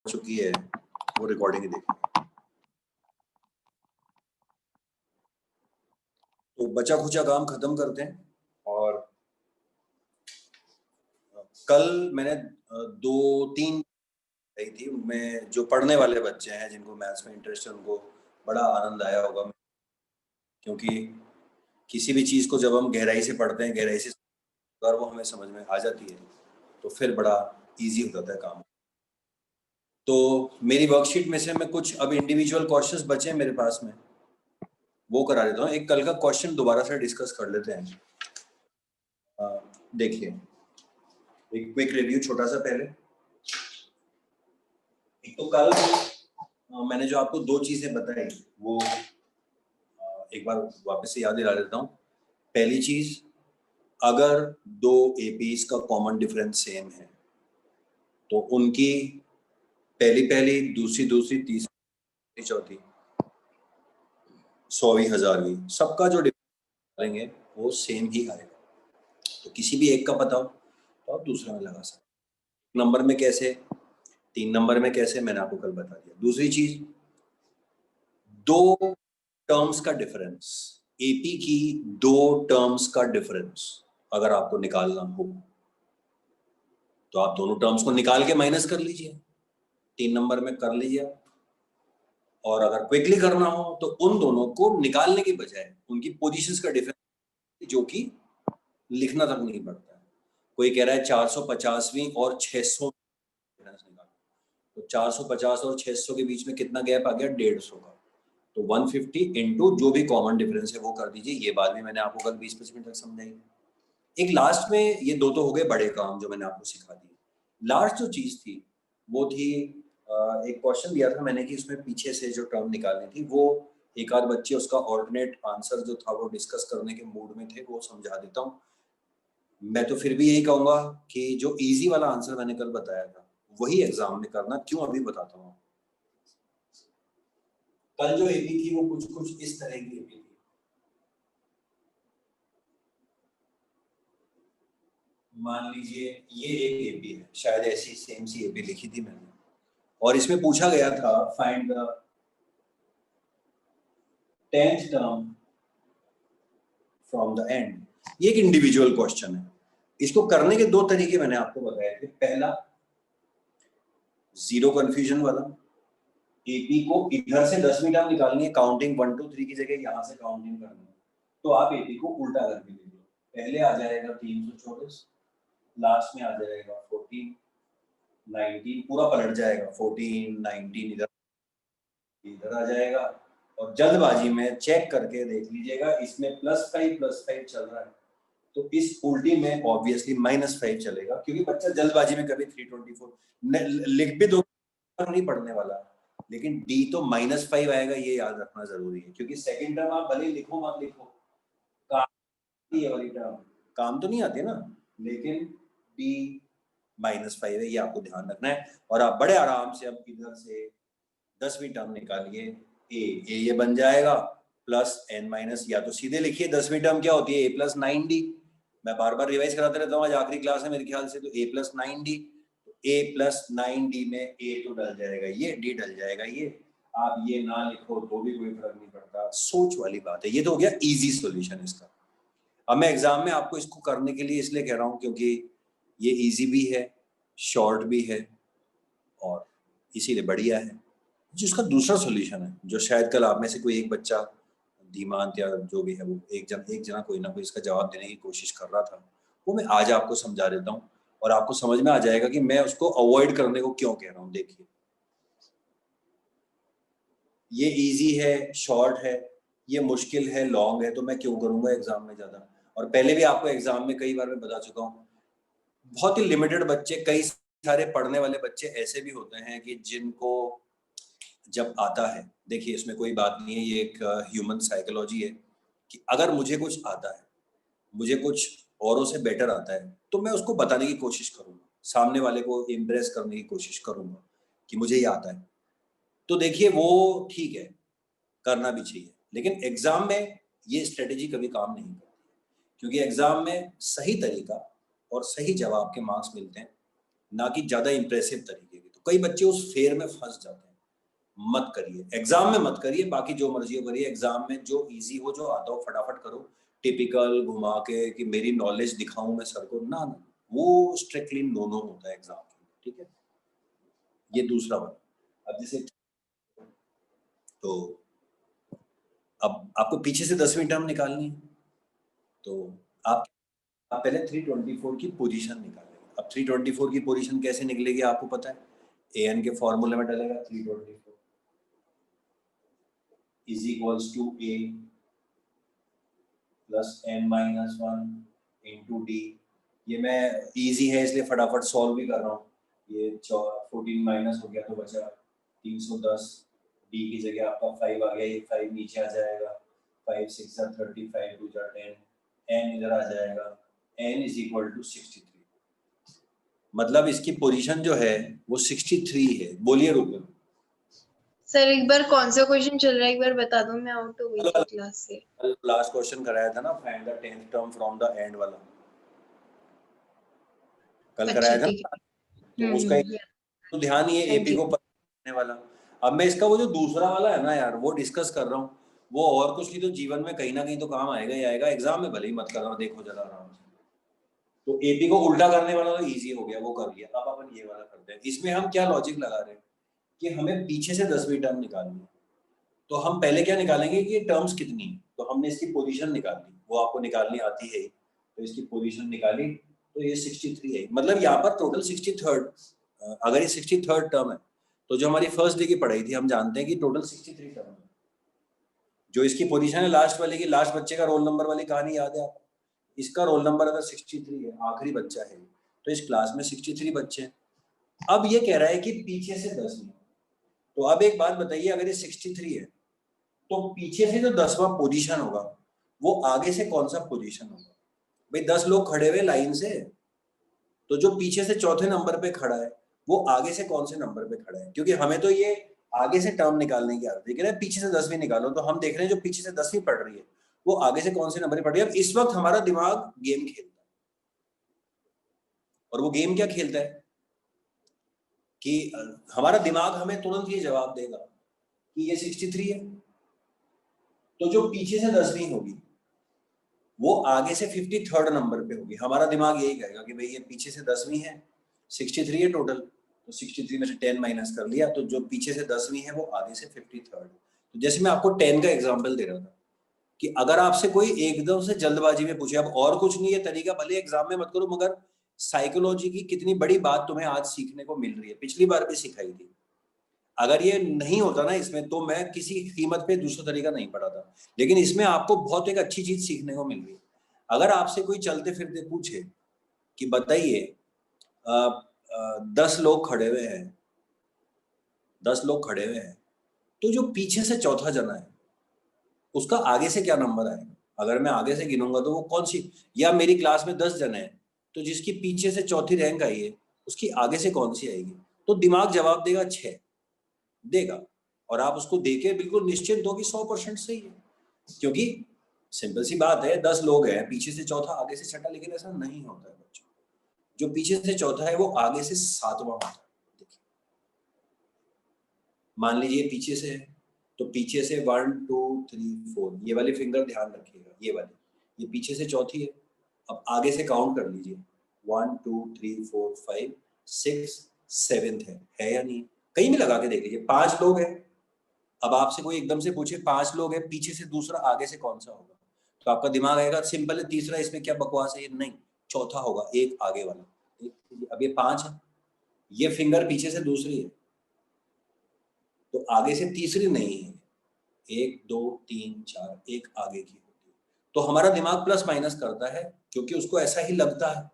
चुकी है वो रिकॉर्डिंग ही देखिए। तो बचा खुचा काम खत्म करते हैं। और कल मैंने 2-3 गई थी, उनमें जो पढ़ने वाले बच्चे हैं जिनको मैथ्स में इंटरेस्ट है उनको बड़ा आनंद आया होगा, क्योंकि किसी भी चीज़ को जब हम गहराई से पढ़ते हैं, गहराई से अगर वो हमें समझ में आ जाती है तो फिर बड़ा इजी हो जाता है काम। तो मेरी वर्कशीट में से मैं कुछ अब इंडिविजुअल क्वेश्चंस बचे हैं मेरे पास में, वो करा देता हूँ। एक कल का क्वेश्चन दोबारा से डिस्कस कर लेते हैं। देखिए, एक क्विक रिव्यू छोटा सा पहले। एक तो कल मैंने जो आपको 2 चीजें बताई वो एक बार वापस से याद दिला देता हूँ। पहली चीज, अगर 2 एपीज का कॉमन डिफरेंस सेम है तो उनकी पहली दूसरी तीसरी चौथी 100वीं 1000वीं सबका जो डिफरेंस लेंगे वो सेम ही आएगा। तो किसी भी एक का पता हो तो आप दूसरे में लगा सकते। नंबर में कैसे, 3 नंबर में कैसे, मैंने आपको कल बता दिया। दूसरी चीज, 2 टर्म्स का डिफरेंस, एपी की 2 टर्म्स का डिफरेंस अगर आपको निकालना हो तो आप दोनों टर्म्स को निकाल के माइनस कर लीजिए, 3 नंबर में कर लीजिए। और अगर क्विकली करना हो तो उन दोनों को निकालने की बजाय उनकी पोजीशंस का डिफरेंस, जो कि लिखना तक नहीं पड़ता है। कोई कह रहा है 450वीं और 600 डिफरेंस निकालो, तो 450 और 600 के बीच में कितना गैप आ गया, 150 का। तो 150 इंटू जो भी कॉमन डिफरेंस है वो कर दीजिए। ये बात भी मैंने आपको कल 20-25 मिनट तक समझाई। एक लास्ट में, ये दो तो हो गए बड़े काम जो मैंने आपको सिखा दिए। लास्ट जो चीज थी वो थी, एक क्वेश्चन दिया था मैंने कि उसमें पीछे से जो टर्म निकालनी थी, वो एक आध बच्चे उसका ऑल्टरनेट आंसर जो था वो डिस्कस करने के मूड में थे, वो समझा देता हूँ। मैं तो फिर भी यही कहूंगा कि जो इजी वाला आंसर मैंने कल बताया था वही एग्जाम में करना। क्यों, अभी बताता हूँ। कल जो एपी थी वो कुछ कुछ इस तरह की एपी थी। मान लीजिए ये एक एपी है, शायद ऐसी सेम सी एपी लिखी थी मैंने, और इसमें पूछा गया था find the 10th term from the end. ये एक इंडिविजुअल क्वेश्चन है। इसको करने के 2 तरीके मैंने आपको बताए थे। पहला, जीरो कंफ्यूजन वाला, एपी को इधर से 10वीं टर्म निकालनी है, काउंटिंग 1 2 3 की जगह यहां से काउंटिंग करनी है, तो आप एपी को उल्टा करके लीजिए। पहले आ जाएगा 324, लास्ट में आ जाएगा 14 19, पूरा पलट जाएगा, 14 19 इधर इधर आ जाएगा। और जल्दबाजी में चेक करके देख लीजिएगा, इसमें +5 चल रहा है, तो इस उल्टी में ऑब्वियसली -5 चलेगा, क्योंकि बच्चा जल्दबाजी में कभी 324 लिख भी दो नहीं पढ़ने वाला, लेकिन डी तो -5 आएगा, ये याद रखना जरूरी है। क्योंकि सेकंड टर्म आप भले लिखो मत लिखो, काम ये वाली टर्म काम तो नहीं आती ना, लेकिन डी -5 है, ये आपको ध्यान रखना है। और आप बड़े आराम से अब इधर से 10वीं टर्म निकालिए, ए ये बन जाएगा +n-, या तो सीधे लिखिए 10वीं टर्म क्या होती है, a + 9d। मैं बार बार रिवाइज कराते रहता हूँ, आज आखिरी क्लास है मेरे ख्याल से, तो a + 9d, a + 9d में a तो डल जाएगा ये, d डल जाएगा ये। आप ये ना लिखो तो भी कोई फर्क नहीं पड़ता, सोच वाली बात है। ये तो हो गया इजी सॉल्यूशन इसका। अब मैं एग्जाम में आपको इसको करने के लिए इसलिए कह रहा हूँ क्योंकि ये इजी भी है, शॉर्ट भी है, और इसीलिए बढ़िया है। जिसका दूसरा सॉल्यूशन है, जो शायद कल आप में से कोई एक बच्चा धीमांत या जो भी है वो एक जना कोई ना कोई इसका जवाब देने की कोशिश कर रहा था, वो मैं आज आपको समझा देता हूँ और आपको समझ में आ जाएगा कि मैं उसको अवॉइड करने को क्यों कह रहा हूँ। देखिए, ये इजी है, शॉर्ट है, ये मुश्किल है, लॉन्ग है, तो मैं क्यों करूंगा एग्जाम में ज्यादा। और पहले भी आपको एग्जाम में कई बार मैं बता चुका हूँ, बहुत ही लिमिटेड बच्चे, कई सारे पढ़ने वाले बच्चे ऐसे भी होते हैं कि जिनको जब आता है, देखिए इसमें कोई बात नहीं है, ये एक ह्यूमन साइकोलॉजी है कि अगर मुझे कुछ आता है, मुझे कुछ औरों से बेटर आता है, तो मैं उसको बताने की कोशिश करूंगा, सामने वाले को इम्प्रेस करने की कोशिश करूंगा कि मुझे ये आता है। तो देखिए वो ठीक है, करना भी चाहिए, लेकिन एग्जाम में ये स्ट्रेटेजी कभी काम नहीं करती, क्योंकि एग्जाम में सही तरीका और सही जवाब के मार्क्स मिलते हैं, ना कि ज्यादा इंप्रेसिव तरीके के। तो कई बच्चे उस फेर में फंस जाते हैं। मत करिए, एग्जाम में मत करिए, बाकी जो मर्जी हो करिए, एग्जाम में जो इजी हो, जो आता हो फटाफट करो। टिपिकल घुमा के कि मेरी नॉलेज दिखाऊं मैं सर को, ना वो स्ट्रिक्टली नो नो होता है एग्जाम के, ठीक है। ये दूसरा वाला। अब जैसे तो अब आपको पीछे से 10वीं टर्म निकालनी है, तो आप पहले 324 की पोजीशन निकालेंगे। अब 324 की पोजीशन कैसे निकलेगी आपको पता है, an के फॉर्मूले में डलेगा 324 is equals to a plus n minus 1 into d. ये मैं इजी है इसलिए फटाफट सॉल्व भी कर रहा हूँ। ये 14 माइनस हो गया तो बचा 310, डी की जगह आपका 5 आ गया, ये 5 नीचे आ जाएगा, 5 6 35 2 10, n इधर आ जाएगा, n इज इक्वल टू 63। मतलब इसकी पोजीशन जो है वो 63 है। बोलिए रुको सर एक बार कौन सा क्वेश्चन चल रहा है एक बार बता दो, मैं आउट हो गई थी क्लास से। लास्ट क्वेश्चन कराया था ना, find the 10th term from the end वाला, कल अच्छा कराया था। ठीक है। तो उसका तो ध्यान ये एपी को पढ़ने वाला। अब मैं इसका वो जो दूसरा वाला है ना यार, वो डिस्कस कर रहा हूँ। वो और कुछ नहीं तो जीवन में कहीं ना कहीं तो काम आएगा ही आएगा, एग्जाम में भले ही मत करना, देखो जरा आराम से। तो एपी को उल्टा करने वाला तो इजी हो गया, वो कर लिया। अब अपन ये वाला करते हैं। इसमें हम क्या लॉजिक लगा रहे हैं कि हमें पीछे से 10वीं टर्म निकालनी है। तो हम पहले क्या निकालेंगे कि ये टर्म्स कितनी है। तो हमने इसकी पोजीशन निकाली, वो आपको निकालनी आती है। तो इसकी पोजीशन निकाली तो ये 63 है। मतलब यहाँ पर टोटल 63rd, अगर ये 63rd टर्म है तो जो हमारी फर्स्ट डे की पढ़ाई थी हम जानते हैं कि टोटल 63 टर्म है। जो इसकी पोजीशन है लास्ट वाले की, लास्ट बच्चे का रोल नंबर वाली कहानी याद है आपको। इसका रोल नंबर अगर 63 है, आखिरी बच्चा है, तो इस क्लास में 63 बच्चे हैं। अब ये कह रहा है कि पीछे से 10 नहीं। तो अब एक बात बताइए, अगर ये 63 है तो पीछे से जो 10वां पोजीशन होगा वो आगे से कौन सा पोजीशन होगा। भाई 10 लोग खड़े हुए लाइन से, तो जो पीछे से चौथे नंबर पे खड़ा है वो आगे से कौन से नंबर पे खड़ा है। क्योंकि हमें तो ये आगे से टर्म निकालने की आदत है, पीछे से 10वीं निकालो। तो हम देख रहे हैं जो पीछे से 10वीं पढ़ रही है वो आगे से कौन से नंबर पे पढ़ रही है। अब इस वक्त हमारा दिमाग गेम खेलता है, और वो गेम क्या खेलता है कि हमारा दिमाग हमें तुरंत ये जवाब देगा कि ये 63 है। तो जो पीछे से 10वीं होगी वो आगे से 53rd नंबर पे होगी। हमारा दिमाग यही कहेगा कि भाई ये पीछे से 10वीं है, 63 है टोटल, तो 63 में से 10 माइनस कर लिया, तो जो पीछे से 10वीं है वो आगे से 53rd। तो जैसे मैं आपको 10 का एग्जांपल दे रहा था कि अगर आपसे कोई एकदम से जल्दबाजी में पूछे, अब और कुछ नहीं है तरीका, भले एग्जाम में मत करो, मगर साइकोलॉजी की कितनी बड़ी बात तुम्हें आज सीखने को मिल रही है, पिछली बार भी सिखाई थी। अगर ये नहीं होता ना इसमें, तो मैं किसी कीमत पे दूसरा तरीका नहीं पढ़ाता। लेकिन इसमें आपको बहुत एक अच्छी चीज सीखने को मिल रही है। अगर आपसे कोई चलते फिरते पूछे कि बताइए 10 लोग खड़े हुए हैं, 10 लोग खड़े हुए हैं, तो जो पीछे से चौथा जना है उसका आगे से क्या नंबर आएगा। अगर मैं आगे से गिनूंगा तो वो कौन सी, या मेरी क्लास में 10 जने हैं तो जिसकी पीछे से चौथी रैंक आई है उसकी आगे से कौन सी आएगी। तो दिमाग जवाब देगा 6 देगा, और आप उसको देके बिल्कुल निश्चिंत हो कि 100% सही है। क्योंकि सिंपल सी बात है, 10 लोग हैं, पीछे से चौथा आगे से छठा, लेकिन ऐसा नहीं होता है बच्चों। जो पीछे से चौथा है वो आगे से 7वां होता है। देखिए मान लीजिए पीछे से है तो पीछे से 1 2 3 4, ये वाली फिंगर ध्यान रखिएगा, ये वाली, ये पीछे से चौथी है। अब आगे से काउंट कर लीजिए, 1 2 3 4 5 6 7 है या नहीं। कहीं भी लगा के देख लीजिए, 5 लोग हैं। अब आपसे कोई एकदम से पूछे 5 लोग हैं, पीछे से दूसरा आगे से कौन सा होगा, तो आपका दिमाग आएगा सिंपल है, तीसरा इसमें क्या बकवास है, ये नहीं, चौथा होगा, एक आगे वाला। अब ये 5 है, ये फिंगर पीछे से दूसरी है तो आगे से तीसरी नहीं है, 1 2 3 4 एक आगे की होती है। तो हमारा दिमाग प्लस माइनस करता है क्योंकि उसको ऐसा ही लगता है,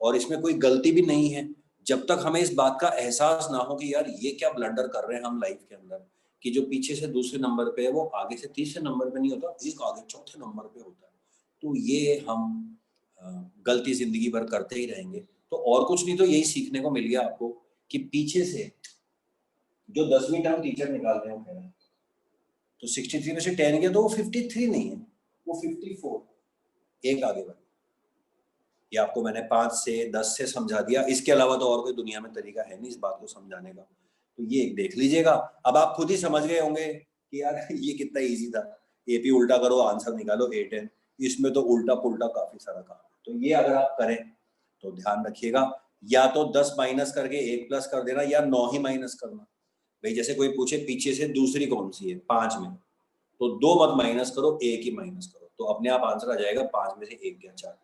और इसमें कोई गलती भी नहीं है जब तक हमें इस बात का एहसास ना हो कि यार ये क्या ब्लंडर कर रहे हैं हम लाइफ के अंदर, कि जो पीछे से दूसरे नंबर पे है वो आगे से तीसरे नंबर पे नहीं होता, एक आगे चौथे नंबर पे होता है। तो ये हम गलती जिंदगी भर करते ही रहेंगे। तो और कुछ नहीं तो यही सीखने को मिल गया आपको कि पीछे से जो 10वीं टर्म टीचर निकाल रहे हैं, तो 63 में से 10 गया तो वो 53 नहीं है, वो 54, एक आगे बढ़। ये आपको मैंने 5 से 10 से समझा दिया, इसके अलावा तो और कोई दुनिया में तरीका है नहीं इस बात को समझाने का, तो ये एक देख लीजिएगा। अब आप खुद ही समझ गए होंगे कि यार ये कितना इजी था, एपी उल्टा करो आंसर निकालो 8n, इसमें तो उल्टा पुल्टा काफी सारा काम है। तो ये अगर आप करें तो ध्यान रखिएगा, या तो 10 माइनस करके 1 प्लस कर देना, या 9 ही माइनस करना। भाई जैसे कोई पूछे पीछे से दूसरी कौन सी है 5 में, तो 2 मत माइनस करो, 1 ही माइनस करो, तो अपने आप आंसर आ जाएगा 5 में से 1 गया 4।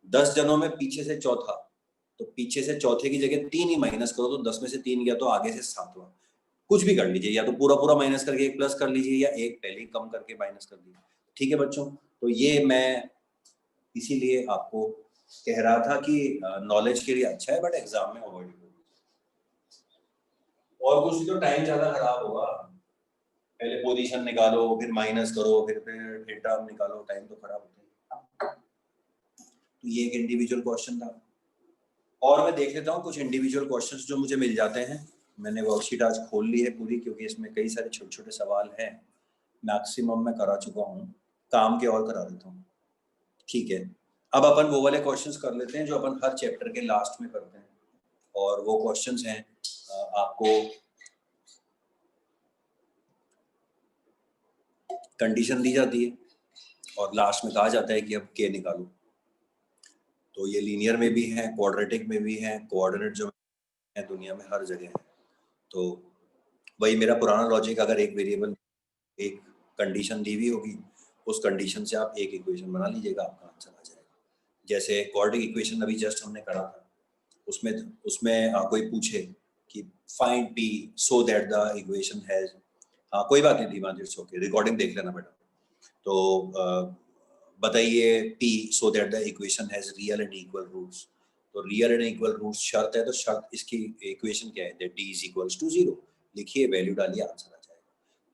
10 जनों में पीछे से चौथा, तो पीछे से चौथे की जगह 3 ही माइनस करो, तो 10 में से 3 गया तो आगे से 7वां। कुछ भी कर लीजिए, या तो पूरा पूरा माइनस करके 1 प्लस कर लीजिए, या 1 पहले ही कम करके माइनस कर लीजिए। ठीक है बच्चों, तो ये मैं इसीलिए आपको कह रहा था कि नॉलेज के लिए अच्छा है, बट एग्जाम में अवॉइड करो। और कुछ तो टाइम ज्यादा खराब होगा, पहले पोजीशन निकालो, फिर माइनस करो, फिर टर्म निकालो, टाइम तो खराब होता है। तो ये एक इंडिविजुअल क्वेश्चन था, और मैं देख लेता हूँ कुछ इंडिविजुअल क्वेश्चंस जो मुझे मिल जाते हैं। मैंने वर्कशीट आज खोल ली है पूरी, क्योंकि इसमें कई सारे छोटे छोटे सवाल हैं, मैक्सिमम मैं करा चुका हूँ, काम के और करा देता हूँ। ठीक है, अब अपन वो वाले क्वेश्चंस कर लेते हैं जो अपन हर चैप्टर के लास्ट में करते हैं, और वो क्वेश्चंस हैं आपको कंडीशन दी जाती है और लास्ट में कहा जाता है कि अब के निकालो। तो ये लीनियर में भी है, क्वाड्रेटिक में भी है, कोऑर्डिनेट जो है दुनिया में हर जगह है। तो वही मेरा पुराना लॉजिक, अगर एक वेरिएबल एक कंडीशन दी हुई होगी, उस कंडीशन से आप एक इक्वेशन बना लीजिएगा, आपका आंसर आ जाएगा। जैसे क्वाड्रेटिक इक्वेशन अभी जस्ट हमने करा था, उसमें कोई पूछे कि find P so that the equation has, हाँ कोई बात नहीं धीमान, इट्स ओके, रिकॉर्डिंग देख लेना बेटा। तो बताइए p so that the equation has real and equal roots. तो रियल एंड इक्वल रूट्स शर्त है, तो शर्त इसकी इक्वेशन क्या है, that d is equals to 0। लिखिए, वैल्यू डालिए, आंसर आ जाएगा।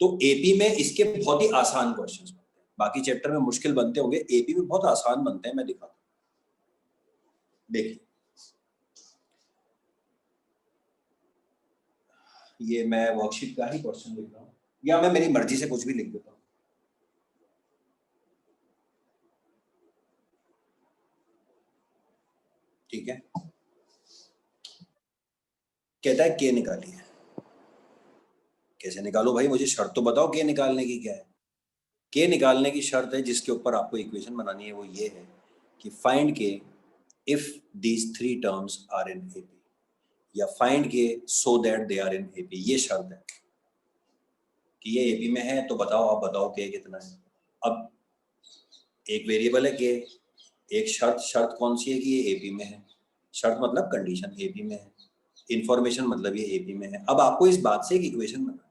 तो एपी में इसके बहुत ही आसान क्वेश्चंस बनते हैं, बाकी चैप्टर में मुश्किल बनते होंगे, एपी में बहुत आसान बनते हैं, मैं दिखाता हूँ। देखिए, ये मैं वर्कशीट का ही क्वेश्चन लिख रहा हूँ, या मैं मेरी मर्जी से कुछ भी लिख देता हूँ। ठीक है, कहता है के निकालिए। कैसे निकालो भाई, मुझे शर्त तो बताओ के निकालने की क्या है। के निकालने की शर्त है जिसके ऊपर आपको इक्वेशन बनानी है, वो ये है कि find k if these 3 terms are in AP, या फाइंड के so that they are in AP. ये शर्त है कि ये एपी में है, तो बताओ, आप बताओ के कितना है। अब एक वेरिएबल है के, एक शर्त कौन सी है कि ये एपी में है। शर्त मतलब कंडीशन एपी में है, इंफॉर्मेशन मतलब ये एपी में है। अब आपको इस बात से एक इक्वेशन बनानी है,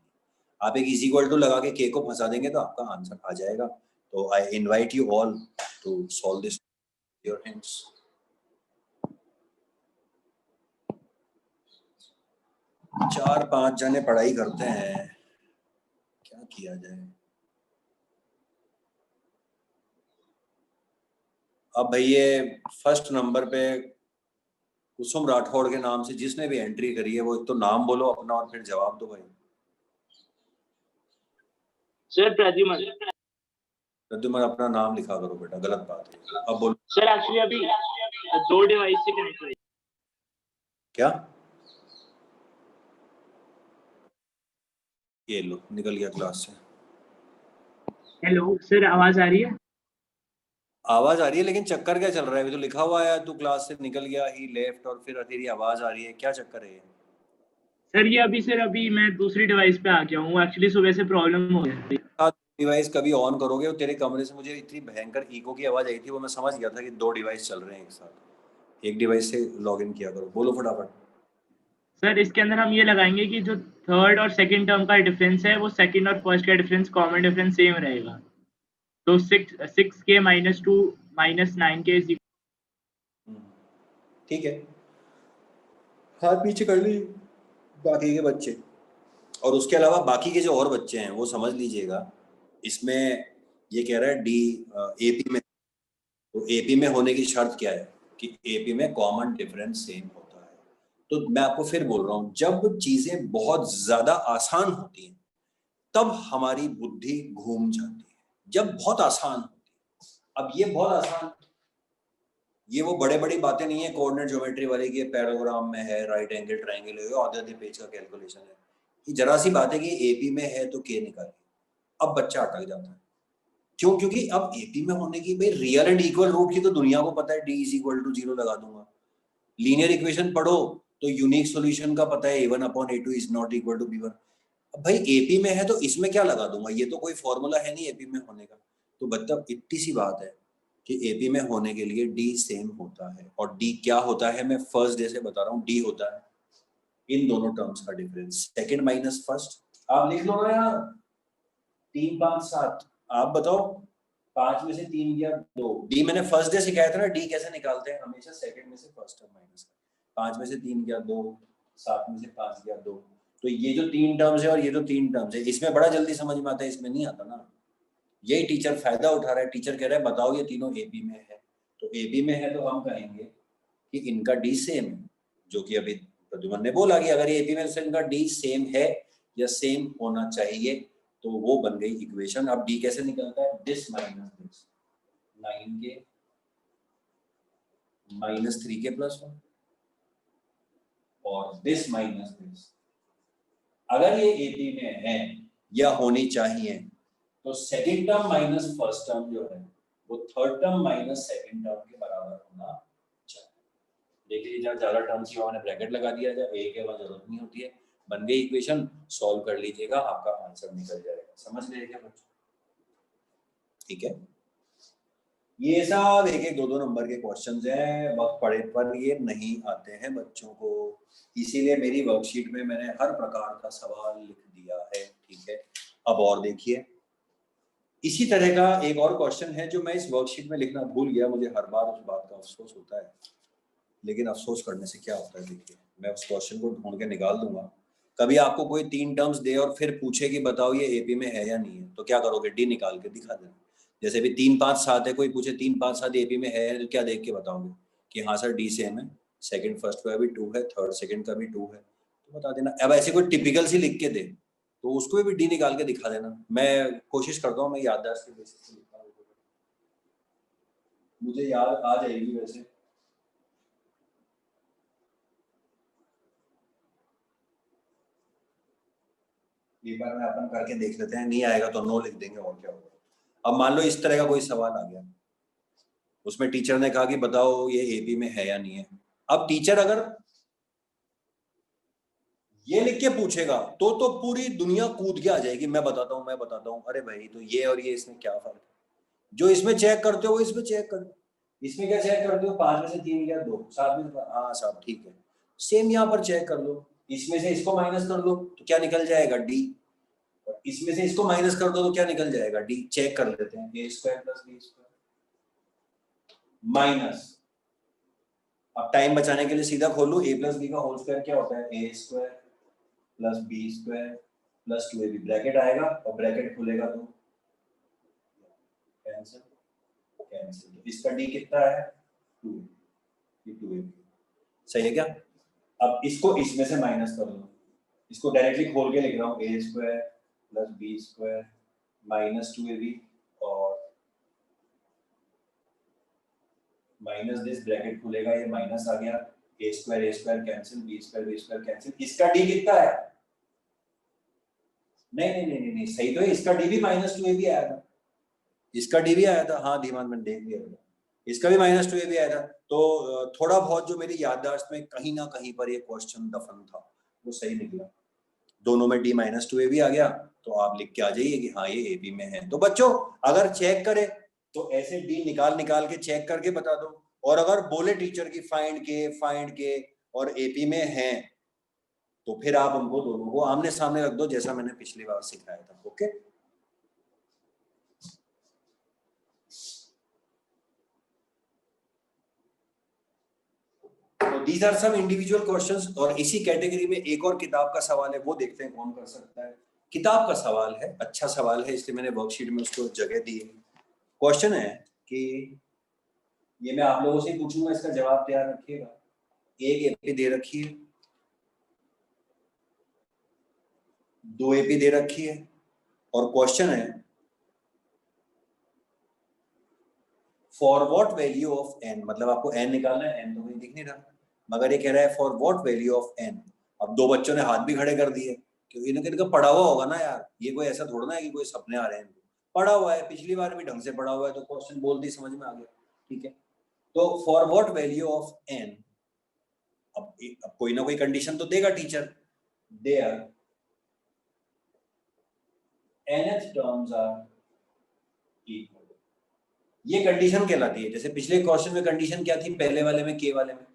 आप एक इज इक्वल टू लगा के के को फंसा देंगे तो आपका आंसर आ जाएगा। तो I invite you all to solve this your hands. चार पांच जने पढ़ाई करते हैं, क्या किया जाए। अब भाई ये फर्स्ट नंबर पे कुसुम राठौड़ के नाम से जिसने भी एंट्री करी है, वो एक तो नाम बोलो अपना और फिर जवाब दो भाई। सर प्रद्युमन। प्रद्युमन, अपना नाम लिखा करो बेटा, गलत बात है। अब बोलो सर, एक्चुअली अभी 2 डिवाइस से कनेक्ट हुई। क्या, ये लो निकल गया क्लास से। हेलो सर, आवाज आ रही है? आवाज आ रही है, लेकिन चक्कर क्या चल रहा है? अभी तो लिखा हुआ है तू क्लास से निकल गया, ही लेफ्ट, और फिर तेरी आवाज आ रही है, क्या चक्कर है ये? सर ये सर अभी मैं दूसरी डिवाइस पे आ गया हूँ, एक्चुअली सुबह से प्रॉब्लम हो गई। डिवाइस कभी ऑन करोगे, और तेरे कमरे से मुझे इतनी भयंकर इको की आवाज आई थी, वो मैं समझ गया था कि 2 डिवाइस चल रहे हैं एक साथ। एक डिवाइस से लॉगिन किया करो। बोलो फटाफट। सर इसके अंदर हम ये लगाएंगे कि जो थर्ड और सेकंड टर्म का डिफरेंस है, वो सेकंड और फर्स्ट का डिफरेंस, कॉमन डिफरेंस सेम रहेगा। तो 6 के -2 -9 के इज। ठीक है, हाथ पीछे कर ली बाकी के बच्चे, और उसके अलावा बाकी के जो और बच्चे हैं वो समझ लीजिएगा। इसमें ये कह रहा है डी एपी में, तो एपी में होने की शर्त क्या है कि एपी में कॉमन डिफरेंस सेम होता है। तो मैं आपको फिर बोल रहा हूं, जब चीजें बहुत ज्यादा आसान होती हैं तब हमारी बुद्धि घूम जाती है, जब बहुत आसान होती है। अब ये बहुत आसान, ये वो बड़े बड़ी बातें नहीं है कोऑर्डिनेट ज्योमेट्री वाली कि पैराग्राम में है, राइट एंगल ट्रायंगल है, आधे पेज का कैलकुलेशन है। ये जरा सी बात है कि एपी में है तो के निकालिए। अब बच्चा अटक जाता है, क्यों? क्योंकि अब एपी में होने की भाई रियल एंड इक्वल रूट की तो दुनिया को पता है, डी इज इक्वल टू 0 लगा दूंगा। लीनियर इक्वेशन पढ़ो तो यूनिक सॉल्यूशन का पता है, a1/a2 is not equal to b1। अब भाई एपी में है तो इसमें क्या लगा दूंगा, ये तो कोई फॉर्मूला है नहीं एपी में होने का। तो बच्चा इतनी सी बात है कि एपी में होने के लिए डी सेम होता है, और डी क्या होता है मैं फर्स्ट डे से बता रहा हूँ। डी होता है इन दोनों टर्म्स का डिफरेंस, सेकंड माइनस फर्स्ट। आप लिख लो ना यार, 3 5 7। आप बताओ 5 में से 3 गया 2। डी मैंने फर्स्ट डे सिखाया था ना, डी कैसे निकालते हैं, हमेशा सेकंड में से फर्स्ट टर्म माइनस। 5 में से 3 गया 2, 7 में से 5 गया 2। तो ये जो 3 टर्म्स है और ये जो 3 टर्म्स है, इसमें बड़ा जल्दी समझ में आता है, इसमें नहीं आता ना। यही टीचर फायदा उठा रहा है। टीचर कह रहा है बताओ ये तीनों एपी में है, तो एपी में है तो हम कहेंगे कि इनका डी सेम है, जो कि अभी प्रद्युमन ने बोला कि अगर ये एपी में तो इनका डी सेम है या सेम होना चाहिए, तो वो बन गई इक्वेशन। अब डी कैसे निकलता है, this minus this, 9k minus 3k plus 1, और दिस माइनस दिस। अगर ये एपी में है या होनी चाहिए तो second term minus first term जो है वो third term minus second term के बराबर होना चाहिए। देखिए जब ज्यादा टर्म्स की मैंने ब्रैकेट लगा दिया, जब एक है वहां जरूरत नहीं होती है। बन गई इक्वेशन, सॉल्व कर लीजिएगा, आपका आंसर निकल जाएगा। समझ लीजिएगा बच्चों, ठीक है। ये सब एक एक 2 नंबर के क्वेश्चंस हैं, वक्त पड़े पर ये नहीं आते हैं बच्चों को, इसीलिए मेरी वर्कशीट में मैंने हर प्रकार का सवाल लिख दिया है, ठीक है। अब और देखिए, इसी तरह का एक और क्वेश्चन है जो मैं इस वर्कशीट में लिखना भूल गया, मुझे हर बार उस बात का अफसोस होता है, लेकिन अफसोस करने से क्या होता है। देखिए मैं उस क्वेश्चन को ढूंढ के निकाल दूंगा। कभी आपको कोई 3 टर्म्स दे और फिर पूछे कि बताओ ये एपी में है या नहीं है, तो क्या करोगे, डी निकाल के दिखा देना। जैसे भी 3 5 7 है, कोई पूछे 3 5 7 एपी में है तो क्या देख के बताओगे कि हाँ सर डी सेम है, सेकंड फर्स्ट का भी 2 है, थर्ड सेकंड का भी 2 है, तो बता देना। अब ऐसे कोई टिपिकल सी लिख के दे तो उसको भी डी निकाल के दिखा देना। मैं कोशिश करता हूँ मैं याददाश्त के बेसिस पे लिखता हूँ, मुझे याद आ जाएगी वैसे। एक बार में अपन करके देख लेते हैं, नहीं आएगा तो नो लिख देंगे और क्या होगा। अब मान लो इस तरह का कोई सवाल आ गया, उसमें टीचर ने कहा कि बताओ ये एपी में है या नहीं है। अब टीचर अगर ये लिख के पूछेगा तो पूरी दुनिया कूद के आ जाएगी, मैं बताता हूँ मैं बताता हूँ। अरे भाई तो ये और ये इसमें क्या फर्क है, जो इसमें चेक करते हो वो इसमें चेक कर। इसमें क्या चेक करते हो, 5 में से 3 गया 2, 7 में हाँ साहब ठीक है, सेम यहाँ पर चेक कर लो। इसमें से इसको माइनस कर लो तो क्या निकल जाएगा, डी। और इसमें से इसको माइनस कर दो तो क्या निकल जाएगा, डी। चेक कर लेते हैं, A square plus B square minus, अब टाइम बचाने के लिए सीधा खोलू, ए प्लस बी का होल स्क्वायर क्या होता है, A square plus B square plus 2ab। Bracket आएगा और ब्रैकेट खुलेगा तो कैंसिल कैंसिल। तो इसका डी कितना है, 2, ये 2ab सही है क्या। अब इसको इसमें से माइनस कर लो, इसको डायरेक्टली खोल के लिख रहा हूँ, A square plus B square minus 2ab और माइनस दिस, ब्रैकेट खुलेगा, ये माइनस आ गया, A square cancel, B square cancel. इसका डी कितना है, नहीं नहीं नहीं नहीं सही तो है, इसका डी भी माइनस 2ab आया था, इसका डी भी आया था, हाँ धीमान मैंने देख लिया था, इसका भी माइनस 2ab आया था। तो थोड़ा बहुत जो मेरी याददाश्त में कहीं ना कहीं पर ये क्वेश्चन दफन था वो सही निकला, दोनों में डी माइनस 2ab आ गया। तो आप लिख के आ जाइए कि हाँ ये एपी में है। तो बच्चों अगर चेक करे तो ऐसे डी निकाल निकाल के चेक करके बता दो, और अगर बोले टीचर की फाइंड के और एपी में है तो फिर आप उनको दोनों को आमने सामने रख दो, जैसा मैंने पिछली बार सिखाया था। ओके, तो these are some individual questions. और इसी कैटेगरी में एक और किताब का सवाल है, वो देखते हैं कौन कर सकता है। किताब का सवाल है, अच्छा सवाल है, इसलिए मैंने वर्कशीट में उसको जगह दी है। क्वेश्चन है कि ये मैं आप लोगों से ही पूछूंगा, इसका जवाब तैयार रखिएगा। एक एपी दे रखी है, 2 एपी दे रखी है, और क्वेश्चन है for what value of n, मतलब आपको n निकालना है, n तो कहीं दिख नहीं रहा, मगर ये कह रहा है for what value of n। अब दो बच्चों ने हाथ भी खड़े कर दिए, क्योंकि इनका पढ़ा हुआ होगा ना यार, ये कोई ऐसा थोड़ा ना है कि कोई सपने आ रहे हैं, पढ़ा हुआ है, पिछली बार भी ढंग से पढ़ा हुआ है, तो क्वेश्चन बोलते ही समझ में आ गया, ठीक है। तो for what value of n, अब कोई ना कोई कंडीशन तो देगा teacher, there nth terms are equal, ये कंडीशन कहलाती है। जैसे पिछले क्वेश्चन में कंडीशन क्या थी, पहले वाले में के वाले में,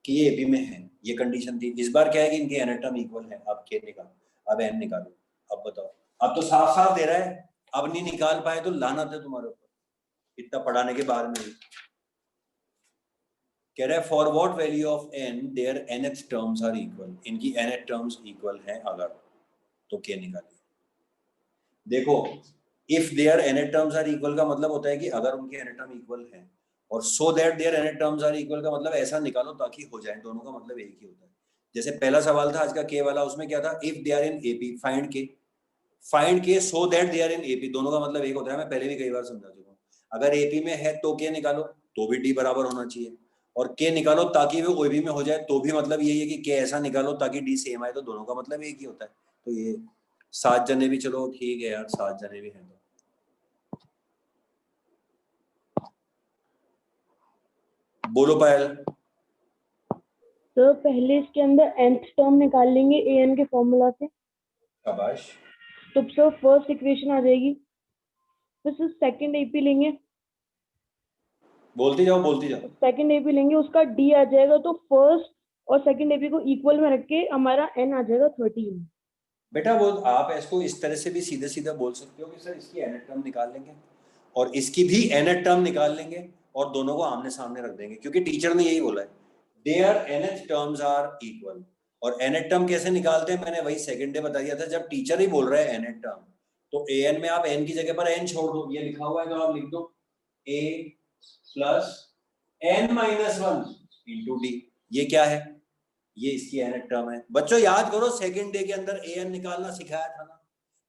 कि ये एपी में है, ये कंडीशन थी। इस बार क्या है कि इनके n टर्म इक्वल है। अब के निकालो, अब n निकालो, अब बताओ, अब तो साफ साफ दे रहा है, अब नहीं निकाल पाए तो लानत है तुम्हारे ऊपर, इतना पढ़ाने के बाद में भी कह रहा है for what value of n there nth terms are equal, इनकी nth टर्म्स इक्वल है अगर, तो के निकालिए। देखो, if there nth terms are equal का मतलब होता है कि अगर उनके nth टर्म इक्वल है, और so that there nth terms are equal का मतलब ऐसा निकालो ताकि हो जाए, दोनों का मतलब एक ही होता है। जैसे पहला सवाल था आज का के वाला, उसमें क्या था, if they are in AP find के so that they are in AP, दोनों का मतलब एक होता है। मैं पहले भी कई बार समझा चुका हूँ, अगर एपी में है तो के निकालो, तो भी डी बराबर होना चाहिए, और के निकालो ताकि वो ओबी में हो जाए, तो भी मतलब यही है कि के ऐसा निकालो ताकि डी सेम आए, तो दोनों का मतलब एक ही होता है। तो ये 7 जने भी, चलो ठीक है यार, 7 जने भी हैं तो बोलो पायल। तो पहले इसके अंदर nth टर्म निकाल लेंगे an के फॉर्मूला से, शाबाश, तो सर फर्स्ट इक्वेशन आ जाएगी। फिर सर सेकंड एपी लेंगे, बोलती जाओ। सेकंड एपी लेंगे, उसका d आ जाएगा, तो फर्स्ट और सेकंड एपी को इक्वल में रख के हमारा n आ जाएगा 13। बेटा वो आप इसको इस तरह से भी सीधे सीधा बोल सकते हो कि सर इसकी nth टर्म निकाल लेंगे और इसकी भी nth टर्म निकाल लेंगे और दोनों को आमने सामने रख देंगे, क्योंकि टीचर ने यही बोला है, there nth terms are equal. और nth टर्म कैसे निकालते हैं, मैंने वही सेकंड डे बता दिया था, जब टीचर ही बोल रहा है nth टर्म, तो an में आप n की जगह पर n छोड़ दो, ये लिखा हुआ है तो आप लिख दो a plus n minus 1 into d. ये क्या है, ये इसकी nth टर्म है। बच्चों याद करो, सेकंड डे के अंदर an निकालना सिखाया था ना।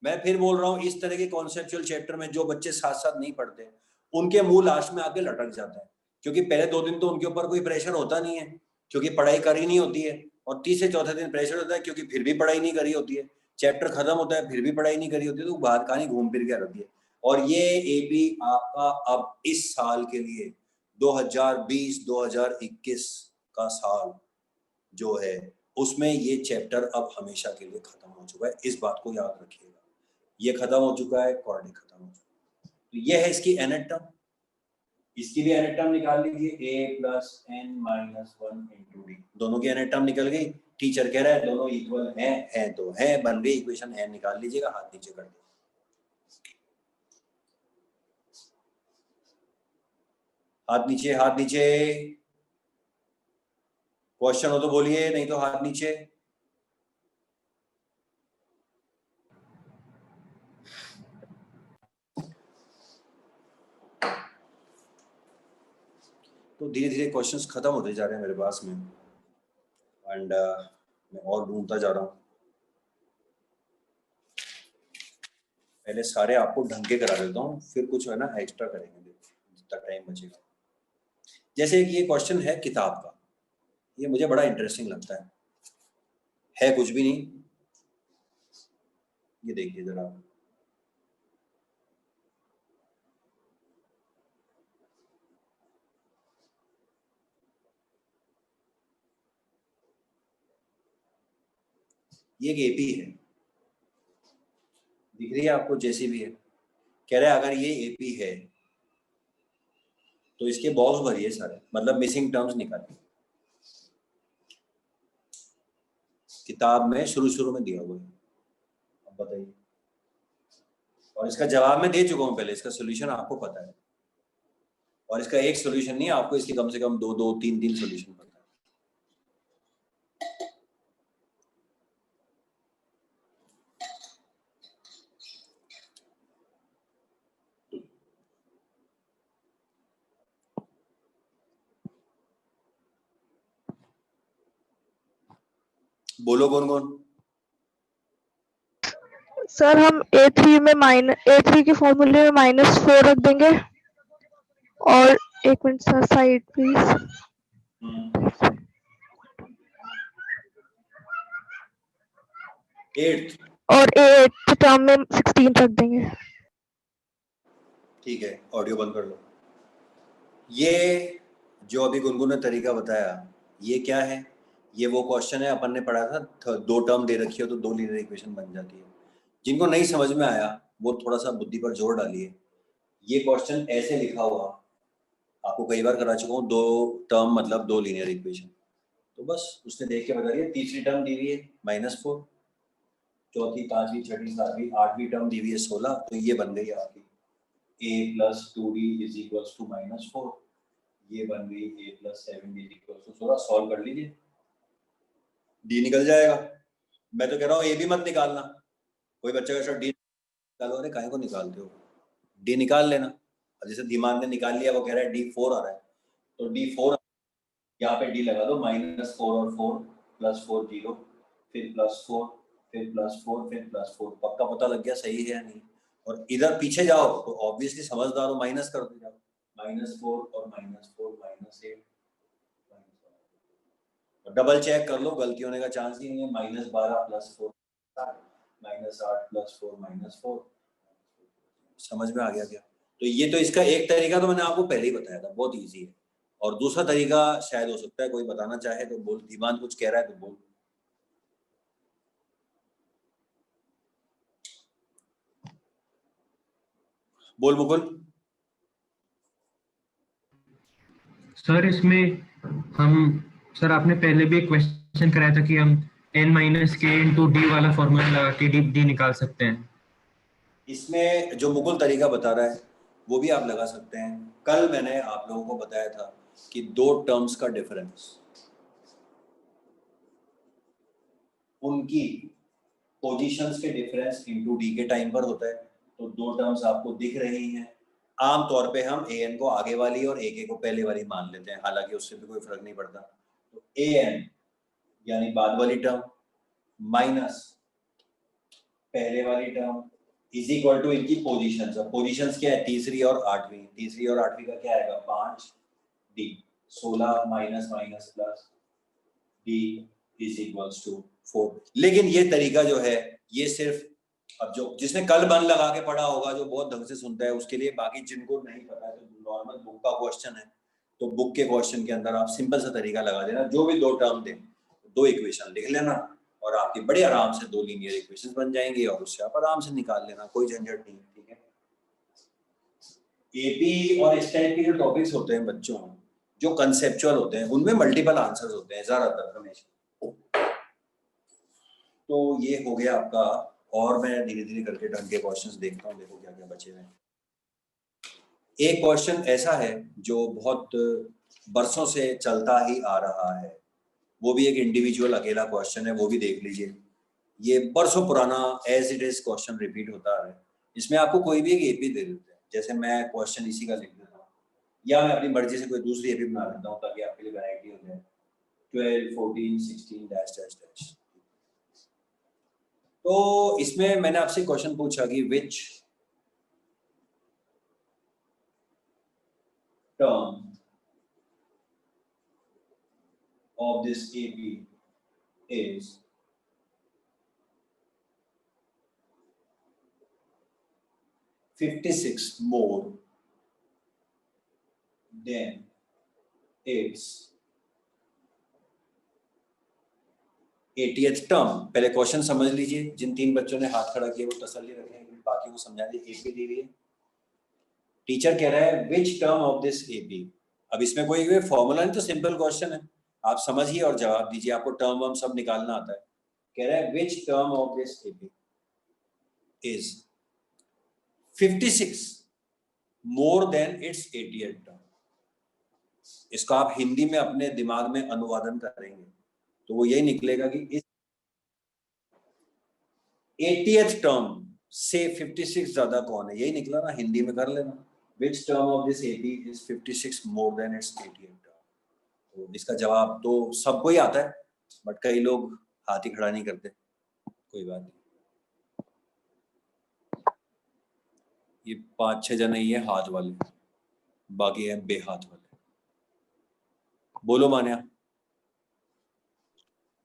मैं फिर बोल रहा हूँ, इस तरह के कॉन्सेप्चुअल चैप्टर में जो बच्चे साथ साथ नहीं पढ़ते, उनके मुंह लास्ट में आके लटक जाता है, क्योंकि पहले 2 दिन तो उनके ऊपर कोई प्रेशर होता नहीं है, क्योंकि पढ़ाई करी नहीं होती है, और तीसरे चौथे दिन प्रेशर होता है, क्योंकि फिर भी पढ़ाई नहीं करी होती है, चैप्टर खत्म होता है फिर भी पढ़ाई नहीं करी होती है, तो बात कहानी घूम फिर के रहती है। और ये एपी आपका अब इस साल के लिए 2020-2021 का साल जो है, उसमें ये चैप्टर अब हमेशा के लिए खत्म हो चुका है। इस बात को याद रखिएगा, ये खत्म हो चुका है, कॉर्डिक खत्म हो चुका है। तो ये है इसकी nth टर्म, इसकी भी nth टर्म निकाल लीजिए, a plus n minus 1 into D. दोनों की nth टर्म निकल गई, टीचर कह रहा है दोनों इक्वल हैं तो है, बन गई इक्वेशन, n निकाल लीजिएगा, हाथ नीचे कर दीजिए। हाथ नीचे, क्वेश्चन हो तो बोलिए, नहीं तो हाथ नीचे। तो धीरे धीरे क्वेश्चंस खत्म होते जा रहे हैं मेरे पास में, एंड मैं और ढूंढता जा रहा हूँ। पहले सारे आपको ढंग के करा देता हूँ, फिर कुछ है ना एक्स्ट्रा करेंगे जितना टाइम बचेगा। जैसे कि ये क्वेश्चन है किताब का, ये मुझे बड़ा इंटरेस्टिंग लगता है कुछ भी नहीं। ये देखिए जरा, ये एक एपी है, दिख रही है आपको, जैसी भी है। कह रहा है अगर ये एपी है तो इसके बॉक्स भरिए सारे, मतलब मिसिंग टर्म्स निकालिए। किताब में शुरू में दिया हुआ है, अब बताइए। और इसका जवाब मैं दे चुका हूं पहले, इसका सोल्यूशन आपको पता है, और इसका एक सोल्यूशन नहीं, आपको इसकी कम से कम 2 3 सोल्यूशन पता है। बोलो कौन कौन। सर हम A3 के फॉर्मूले में -4 रख देंगे और एक minute sir, side please. Eighth, और एट टर्म में 16 रख देंगे। ठीक है, ऑडियो बंद कर लो। ये जो अभी गुनगुन ने तरीका बताया, ये क्या है? ये वो क्वेश्चन है अपन ने पढ़ा था, दो टर्म दे रखी हो तो दो लीनियर इक्वेशन बन जाती है। जिनको नहीं समझ में आया वो थोड़ा सा बुद्धि पर जोर डालिए। ये क्वेश्चन ऐसे लिखा हुआ आपको कई बार करा चुका हूँ, दो टर्म मतलब दो लीनियर इक्वेशन, तो बस उसने देख के बता दिया। तीसरी टर्म दी हुई है -4, चौथी, पांचवी, छठी, सातवीं, आठवीं टर्म दी हुई है 16, तो ये बन गई आपकी a + 2d = -4। ये बन गई a + 7d = 16। सॉल्व कर लीजिए, d निकल जाएगा। मैं तो कह रहा हूँ a भी मत निकालना। कोई बच्चा का d निकालो, अरे काहे को निकालते हो, d निकाल लेना। जैसे दिमाग ने निकाल लिया, वो कह रहा है d4 आ रहा है, तो d4 यहाँ पे d लगा दो, -4 और 4 +4 0, फिर +4, फिर +4, फिर +4। पक्का पता लग गया सही है या नहीं? और इधर पीछे जाओ तो ऑब्वियसली समझदार हो, माइनस कर दो, -4 और -4 -8। डबल चेक कर लो, गलती होने का चांस ही नहीं है। -12 + 4 -8 + 4 -4। समझ में आ गया क्या? तो ये तो इसका एक तरीका तो मैंने आपको पहले ही बताया था, बहुत इजी है। और दूसरा तरीका शायद हो सकता है कोई बताना चाहे तो बोल, दीवान कुछ कह रहा है तो बोल। बोल मुकुल। सर इसमें हम, सर आपने पहले भी एक क्वेश्चन कराया था कि हम n-k × d वाला फॉर्मूला लगा के d निकाल सकते हैं। इसमें जो मुकुल तरीका बता रहा है वो भी आप लगा सकते हैं। कल मैंने आप लोगों को बताया था कि दो टर्म्स का डिफरेंस, उनकी पोजीशंस के डिफरेंस इनटू डी के टाइम पर होता है। तो दो टर्म्स आपको दिख रही हैं। आमतौर पे हम an को आगे वाली और ak को पहले वाली मान लेते हैं, हालांकि उससे भी कोई फर्क नहीं पड़ता। तो an यानी बाद वाली टर्म माइनस पहले वाली टर्म इज इक्वल टू इनकी पोजीशंस। अब पोजीशंस क्या है? तीसरी और आठवीं। तीसरी और आठवीं का क्या आएगा? 5 d, 16 minus minus plus d is equals to 4। लेकिन ये तरीका जो है ये सिर्फ, अब जो जिसने कल मन लगा के पढ़ा होगा, जो बहुत ढंग से सुनता है उसके लिए, बाकी जिनको नहीं पता है तो नॉर्मल बुक का क्वेश्चन है, तो बुक के क्वेश्चन के अंदर आप सिंपल सा तरीका लगा देना, जो भी दो टर्म दे दो इक्वेशन लिख लेना और आपकी बड़े आराम से दो लीनियर इक्वेशंस बन जाएंगी और उससे आप आराम से निकाल लेना, कोई झंझट नहीं। ठीक है, एपी और इस टाइप के जो टॉपिक्स होते हैं बच्चों, जो कंसेप्चुअल होते हैं, उनमें मल्टीपल आंसर्स होते हैं ज्यादातर हमेशा। तो ये हो गया आपका, और मैं धीरे धीरे करके ढंग के क्वेश्चंस देखता हूँ, देखो क्या क्या बचे हुए हैं। एक क्वेश्चन ऐसा है जो बहुत बरसों से चलता ही आ रहा है, वो भी एक इंडिविजुअल अकेला क्वेश्चन है, वो भी देख लीजिए। ये बरसों पुराना as it is question repeat होता है। इसमें आपको कोई भी एक एपी दे देते हैं, जैसे मैं क्वेश्चन इसी का लिख देता हूँ, या मैं अपनी मर्जी से कोई दूसरी एपी बना देता हूँ ताकि आपके लिए वैरायटी हो जाए। 12, 14, 16 डैश डैश डैश। तो इसमें मैंने आपसे क्वेश्चन पूछा कि विच term of this AP is (56) more than its 80th term। पहले क्वेश्चन समझ लीजिए, जिन तीन बच्चों ने हाथ खड़ा किया वो तसल्ली रखें, बाकी को समझा दीजिए। AP दी हुई है, टीचर कह रहा है which term of this AP। अब इसमें कोई फॉर्मूला नहीं, तो सिंपल क्वेश्चन है, आप समझिए और जवाब दीजिए। आपको टर्म वर्म सब निकालना आता है। कह रहा है which term of this AP is 56 more than its 80th term। इसको आप हिंदी में अपने दिमाग में अनुवादन करेंगे तो वो यही निकलेगा कि इस 80th टर्म से 56 ज्यादा कौन है, यही निकला ना, हिंदी में कर लेना। Which term of this AP is 56 more than its 80th term। तो इसका जवाब तो सबको ही आता है, बट कई लोग हाथ ही खड़ा नहीं करते, कोई बात नहीं। ये 5-6 जने ही है हाथ वाले, बाकी है बेहाथ वाले। बोलो मान्या।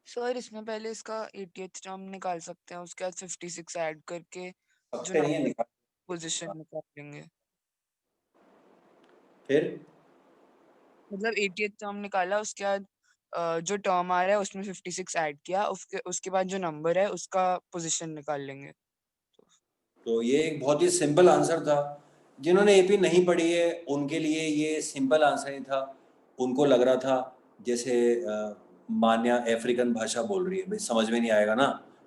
सर इसमें पहले इसका 80th टर्म निकाल सकते हैं, उसके बाद 56 ऐड करके जो सकते नहीं है निकाल, पोजीशन निकालेंगे। फिर मतलब 80th टर्म निकाला, उसके बाद जो टर्म आ रहा है उसमें 56 ऐड किया, उसके बाद जो नंबर है उसका पोजीशन निकाल लेंगे। तो ये एक बहुत ही सिंपल आंसर था। जिन्होंने एपी नहीं पढ़ी है उनके लिए ये सिंपल आंसर ही था। उनको लग रहा था जैसे मान्या अफ्रीकन भाषा बोल रही है, भाई समझ में नहीं आएगा ना,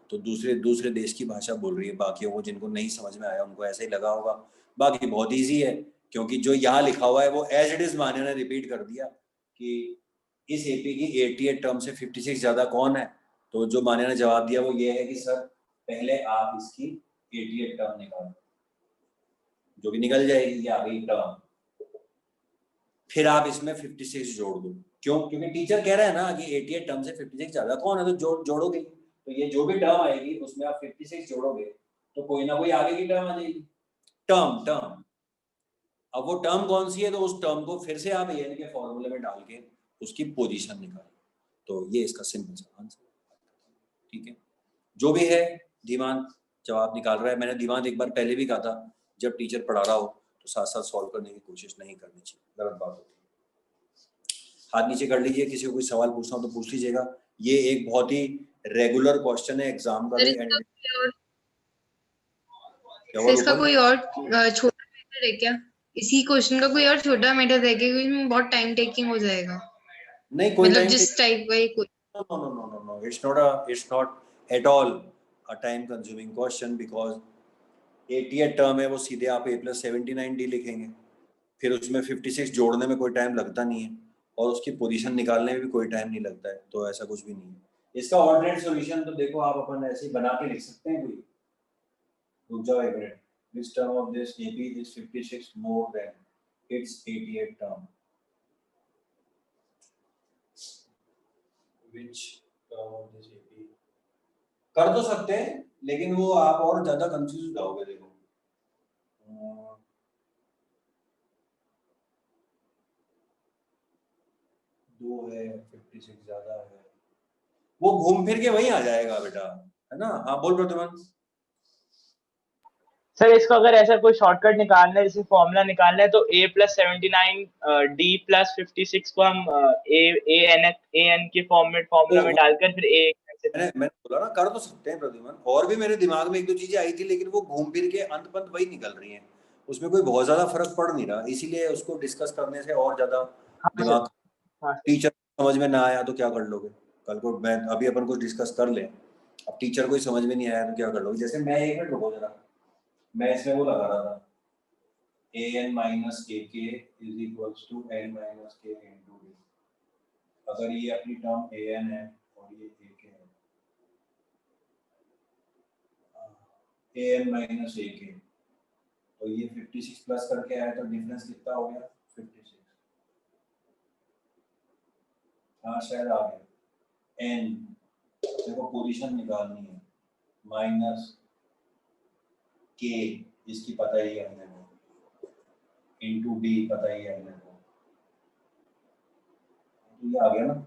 तो दूसरे दूसरे देश की भाषा बोल रही है। बाकी वो जिनको नहीं समझ में आया उनको ऐसे ही लगा होगा। बाकी बहुत ईजी है, क्योंकि जो यहाँ लिखा हुआ है वो एज इट इज मान्या ने रिपीट कर दिया कि इस एपी की 88 टर्म से 56 ज्यादा कौन है। तो जो मान्या ने जवाब दिया वो ये है कि सर पहले आप इसकी 88 टर्म निकालो, जो कि निकल जाएगी, ये आ गई टर्म। फिर आप इसमें 56 जोड़ दो। क्यों? क्योंकि टीचर कह रहा है ना कि 88 टर्म से 56 ज्यादा कौन है, तो जोड़ोगे। तो ये जो भी टर्म आएगी उसमें आप 56 जोड़ोगे तो कोई ना कोई आगे की टर्म आ जाएगी। टर्म अब वो टर्म कौन सी है, तो उस टर्म को फिर से आप एन के फॉर्मूले में डाल के उसकी पोजीशन निकालो। तो ये इसका सिंपल सा आंसर। ठीक है, जो भी है धीमान जवाब निकाल रहा है। मैंने धीमान एक बार पहले भी कहा था, जब टीचर पढ़ा रहा हो तो साथ साथ सॉल्व करने की कोशिश नहीं करनी चाहिए, गलत बात होती है। हाथ नीचे कर लीजिए, किसी को कोई सवाल पूछना हो तो पूछ लीजिएगा। ये एक बहुत ही रेगुलर क्वेश्चन है एग्जाम का भी। इसका कोई और छोटा मेथड है क्या? इसी क्वेश्चन का कोई और छोटा मेथड है क्या? क्योंकि इसमें बहुत टाइम टेकिंग हो जाएगा। नहीं कोई मतलब टाइम जिस टाइप का ये no, it's not at all a time consuming question, because 88 term है, वो सीधे आप A+79D लिखेंगे, फिर उसमें 56 जोड़ने में कोई टाइम लगता नहीं है और उसकी पोजीशन निकालने में भी कोई टाइम नहीं लगता है। तो ऐसा कुछ भी नहीं है। इसका ऑल्टरनेट सॉल्यूशन तो देखो आप अपन ऐसे ही बना के लिख सकते हैं। कोई रुक जाओ एक minute. This term of this AP is 56 more than its 88 term. Which term of this AP? कर तो सकते हैं लेकिन वो आप और ज्यादा कंफ्यूज हो जाओगे। देखो दो है, 56 ज्यादा है, वो घूम फिर के वहीं आ जाएगा बेटा, है ना। हाँ बोल प्रतिमान। सर इसको अगर ऐसा कोई शॉर्टकट निकालना है, जैसे फॉर्मूला निकालना है, तो A+79 D+56 को हम AN के फॉर्मूला में डालकर फिर मैंने बोला ना कर तो सकते हैं प्रतिमान। और भी मेरे दिमाग में एक दो चीजें आई थी, लेकिन वो घूम फिर के अंत पंत वही निकल रही हैं, उसमें कोई बहुत ज्यादा फर्क पड़ नहीं रहा, इसीलिए उसको डिस्कस करने से और ज्यादा दिमाग। टीचर समझ में ना आया तो क्या कर लोगे कल को? मैं अभी अपन कुछ डिस्कस कर ले, अब टीचर को समझ में नहीं आया तो क्या कर लोगे? जैसे मैं एक मिनट रुको जरा, मैं इसमें वो लगा रहा था an minus ak is equals to n minus k into d। अगर ये अपनी टर्म an है और ये ak है, an minus ak, तो ये 56 प्लस करके आया तो डिफरेंस कितना हो गया? 56। हाँ शायद आ गया। n देखो पोजीशन निकालनी है, माइनस k इसकी पता ही है हमने को, इनटू d पता ही है हमने को, तो ये आ गया ना।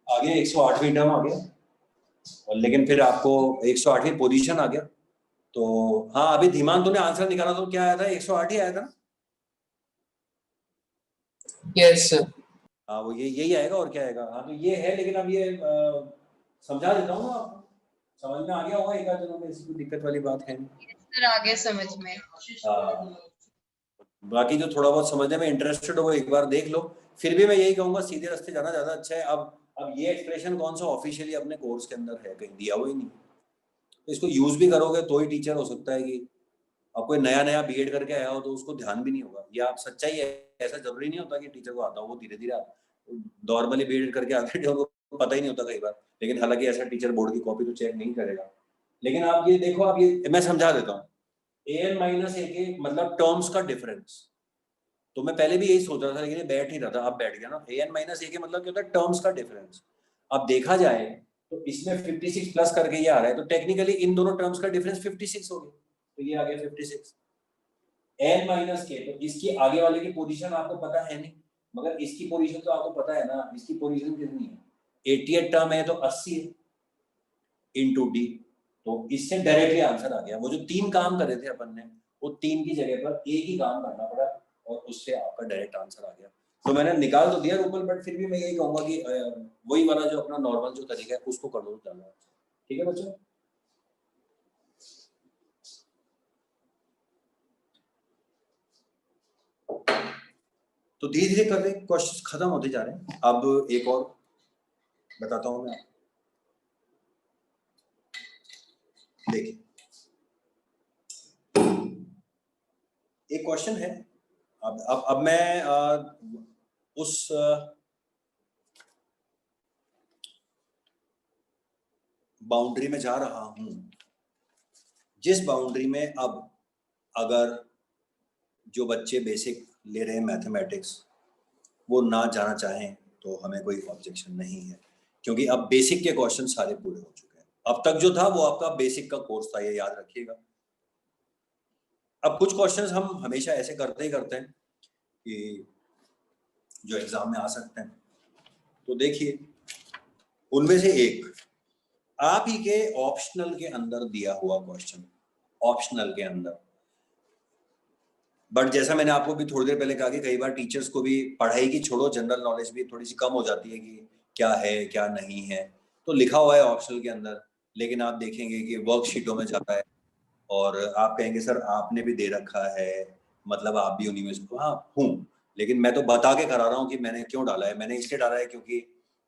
आगे 108वीं टर्म आ गया, और लेकिन फिर आपको 108वीं पोजीशन आ गया। तो हाँ अभी धीमान तूने आंसर निकाला तो क्या आया था? 108 ही आया था ना? Yes sir. हाँ वो यही आएगा और क्या आएगा। हाँ तो ये है, लेकिन अब ये समझा देता हूँ ना आपको, समझ में आ गया होगा। एक आध जनों में ऐसी कोई दिक्कत वाली बात है नहीं। सर आ गया समझ में। बाकी जो थोड़ा बहुत समझने में इंटरेस्टेड हो वो एक बार देख लो। फिर भी मैं यही कहूंगा सीधे रास्ते जाना ज्यादा अच्छा है। अब ये एक्सप्रेशन कौन सा ऑफिशियली अपने कोर्स के अंदर है? कहीं दिया हुआ ही नहीं। तो इसको यूज भी करोगे तो ही टीचर हो सकता है कि अब कोई नया बीएड करके आया हो तो उसको ध्यान भी नहीं होगा। या आप सच्चाई है, ऐसा जरूरी नहीं होता कि टीचर को आता हो, वो धीरे धीरे नॉर्मली बीएड करके आते हैं उनको पता ही नहीं होता कई बार। लेकिन हालांकि ऐसा टीचर बोर्ड की कॉपी तो चेक नहीं करेगा, लेकिन आप ये देखो, आप ये मैं समझा देता हूँ, an माइनस ए के मतलब टर्म्स का डिफरेंस। तो मैं पहले भी यही सोच रहा था लेकिन ये बैठ नहीं रहा था, अब बैठ गया ना। an माइनस ए के मतलब क्या होता है, टर्म्स का डिफरेंस। अब देखा जाए तो इसमें 56 प्लस करके ये आ रहा है, तो टेक्निकली इन दोनों टर्म्स का डिफरेंस 56 हो गया, तो ये आ गया 56 n माइनस के। तो इसकी आगे वाले की पोजीशन आपको पता है नहीं, मगर इसकी पोजीशन तो आपको पता है ना। इसकी पोजीशन कितनी है, 88 टर्म है तो 80 है इनटू डी। तो इससे डायरेक्टली आंसर आ गया। वो जो 3 काम करे थे अपन ने, वो 3 की जगह पर एक ही काम करना पड़ा और उससे आपका डायरेक्ट आंसर आ गया। तो मैंने निकाल तो दिया रूपल, बट फिर भी मैं यही कहूंगा कि वही वाला जो अपना नॉर्मल जो तरीका है उसको कर दो ज्यादा। ठीक है बच्चों, तो धीरे धीरे कर रहे क्वेश्चन खत्म होते जा रहे हैं। अब एक और बताता हूं मैं, देखिए एक क्वेश्चन है। अब मैं उस बाउंड्री में जा रहा हूं जिस बाउंड्री में अब अगर जो बच्चे बेसिक ले रहे हैं मैथमेटिक्स वो ना जाना चाहें तो हमें कोई ऑब्जेक्शन नहीं है, क्योंकि अब बेसिक के क्वेश्चन सारे पूरे हो चुके हैं। अब तक जो था वो आपका बेसिक का कोर्स था, ये याद रखिएगा। अब कुछ क्वेश्चंस हम हमेशा ऐसे करते ही करते हैं कि जो एग्जाम में आ सकते हैं। तो देखिए उनमें से एक आप ही के ऑप्शनल के अंदर दिया हुआ क्वेश्चन, ऑप्शनल के अंदर। बट जैसा मैंने आपको भी थोड़ी देर पहले कहा कि कई बार टीचर्स को भी पढ़ाई की छोड़ो, जनरल नॉलेज भी थोड़ी सी कम हो जाती है कि क्या है क्या नहीं है। तो लिखा हुआ है ऑप्शनल के अंदर, लेकिन आप देखेंगे कि वर्कशीटों में जाता है और आप कहेंगे सर आपने भी दे रखा है, मतलब आप भी यूनिवर्सिटी। हाँ हूँ, लेकिन मैं तो बता के करा रहा हूँ कि मैंने क्यों डाला है। मैंने इसलिए डाला है क्योंकि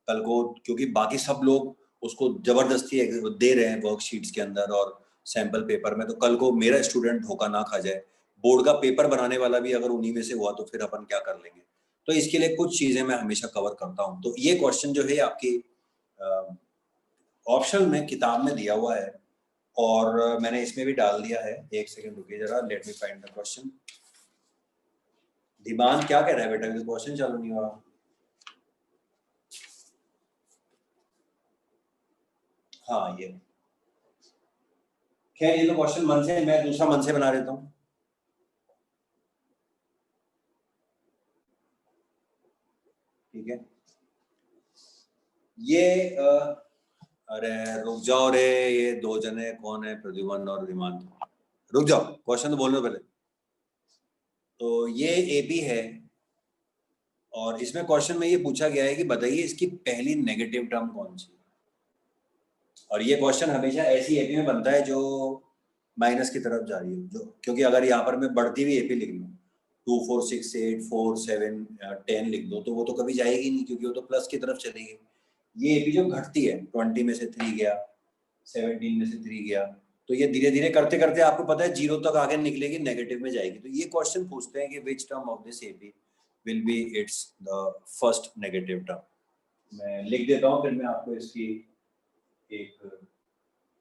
कल को, क्योंकि बाकी सब लोग उसको जबरदस्ती दे रहे हैं वर्कशीट्स के अंदर और सैंपल पेपर में, तो कल को मेरा स्टूडेंट धोखा ना खा जाए। बोर्ड का पेपर बनाने वाला भी अगर उन्हीं में से हुआ तो फिर अपन क्या कर लेंगे। तो इसके लिए कुछ चीजें मैं हमेशा कवर करता हूँ। तो ये क्वेश्चन जो है आपकी ऑप्शन में किताब में दिया हुआ है और मैंने इसमें भी डाल दिया है। एक सेकंड रुकिए जरा, let me find the question. दीवान क्या कह रहा है बेटा, अभी तो क्वेश्चन चालू नहीं हुआ। हाँ ये खैर, ये तो क्वेश्चन मन से, मैं दूसरा मन से बना देता हूँ। ठीक है, ये अरे रुक जाओ रे, ये दो जने कौन है, प्रद्युमन और विमान। रुक जाओ, क्वेश्चन तो बोलने पहले। तो ये एपी है और इसमें क्वेश्चन में ये पूछा गया है कि बताइए इसकी पहली नेगेटिव टर्म कौन सी। और ये क्वेश्चन हमेशा ऐसी एपी में बनता है जो माइनस की तरफ जा रही है, जो क्योंकि अगर यहाँ पर मैं बढ़ती हुई एपी लिख लूँ 2 4 6 8 4 7 10 लिख दो तो वो तो कभी जाएगी नहीं, क्योंकि वो तो प्लस की तरफ चलेगी। ये एपी जो घटती है 20 में से 3 गया, 17 में से 3 गया, तो ये धीरे धीरे करते करते आपको पता है 0 तक आगे निकलेगी, नेगेटिव में जाएगी। तो ये क्वेश्चन पूछते हैं कि which term of this AP will be it's the first negative term. मैं लिख देता हूँ, फिर मैं आपको इसकी एक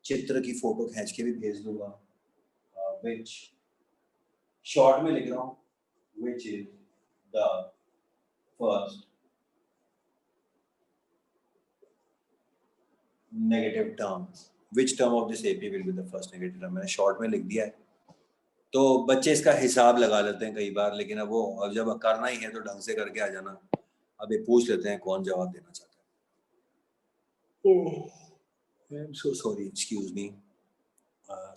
चित्र की फोटो खींच के भी भेज दूंगा। विच शॉर्ट में लिख रहा हूँ, which is the first negative term, which term of this AP will be the first negative term. मैंने शॉर्ट में लिख दिया है। तो बच्चे इसका हिसाब लगा लेते हैं कई बार, लेकिन अब वो अब जब करना ही है तो ढंग से करके आ जाना। अब ये पूछ लेते हैं कौन जवाब देना चाहता है। I am so sorry, excuse me.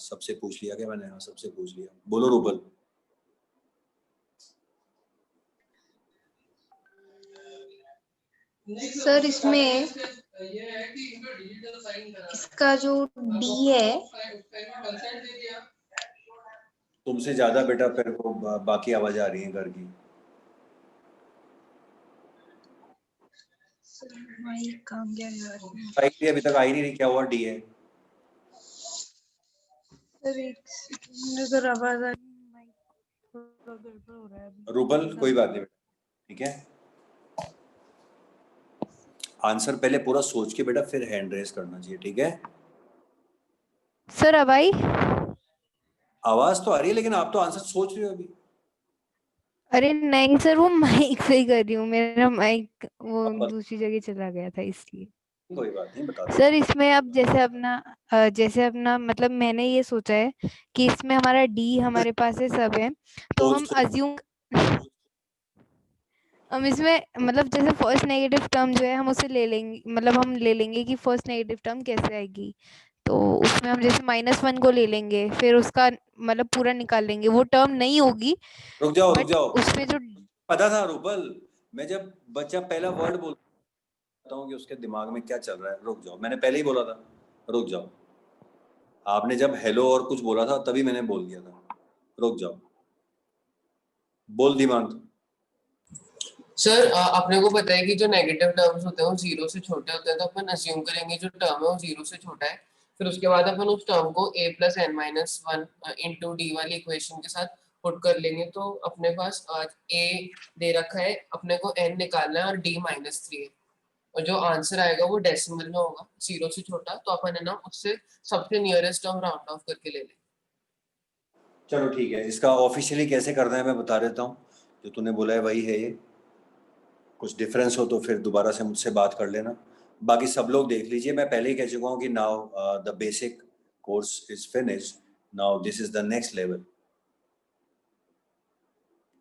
सबसे पूछ लिया क्या मैंने? हाँ सबसे पूछ लिया। बोलो रूपल। सर इसमें इसका जो डी है, तुमसे ज्यादा बेटा फिर को बाकी आवाज आ रही है घर की। काम क्या यार, अभी तक आई नहीं, क्या हुआ? डी है सर एक सेकंड, अगर आवाज आ रही है, थोड़ा गड़बड़ हो रहा है अभी। रूपल, कोई बात नहीं बेटा, ठीक है। आंसर पहले पूरा सोच के बेटा फिर हैंड रेस करना चाहिए, ठीक है। सर अब आई? आवाज तो आ रही है लेकिन आप तो आंसर सोच रहे हो अभी। अरे नहीं सर, वो माइक से ही कर रही हूँ, मेरा माइक वो अब दूसरी जगह चला गया था इसलिए। कोई बात नहीं, बता दो। सर इसमें अब जैसे अपना मतलब मैंने ये सोचा है कि इसमें हमारा डी हमारे पास है, सब है, तो हम अज्यूम हम इसमें मतलब जैसे फर्स्ट नेगेटिव टर्म जो है हम उसे ले लेंगे, मतलब हम ले लेंगे कि फर्स्ट नेगेटिव टर्म कैसे आएगी। तो उसमें हम जैसे -1 को ले लेंगे, फिर उसका मतलब पूरा निकाल लेंगे, वो टर्म नहीं होगी रुक जाओ बट उसमें जो पता था रूपल, मैं जब बच्चा पहला वर्ड बोलता हूँ कि उसके दिमाग में क्या चल रहा है, रुक जाओ, मैंने पहले ही बोला था, रुक जाओ। आपने जब हेलो और कुछ बोला था तभी मैंने बोल दिया था, रुक जाओ, बोल दिमाग। सर अपने को पता है कि जो नेगेटिव टर्म्स होते हैं वो 0 से छोटे होते हैं, तो अपन अज्यूम करेंगे जो टर्म है वो 0 से छोटा है। फिर उसके बाद अपन उस टर्म को a + n-1 इंटू डी वाली इक्वेशन के साथ पुट कर लेंगे। तो अपने पास a दे रखा है, अपने को n निकालना है और d -3 है, और जो आंसर आएगा वो डेसिमल में होगा, 0 से छोटा, तो अपन है ना उससे सबसे नियरेस्ट टर्म राउंड ऑफ करके ले लेंगे। चलो ठीक है, इसका ऑफिशियली कैसे करना है मैं बता देता हूँ, जो तूने बोला है वही है ये। कुछ डिफरेंस हो तो फिर दोबारा से मुझसे बात कर लेना, बाकी सब लोग देख लीजिए। मैं पहले ही कह चुका हूँ कि now the basic course is finished, now this is the next level.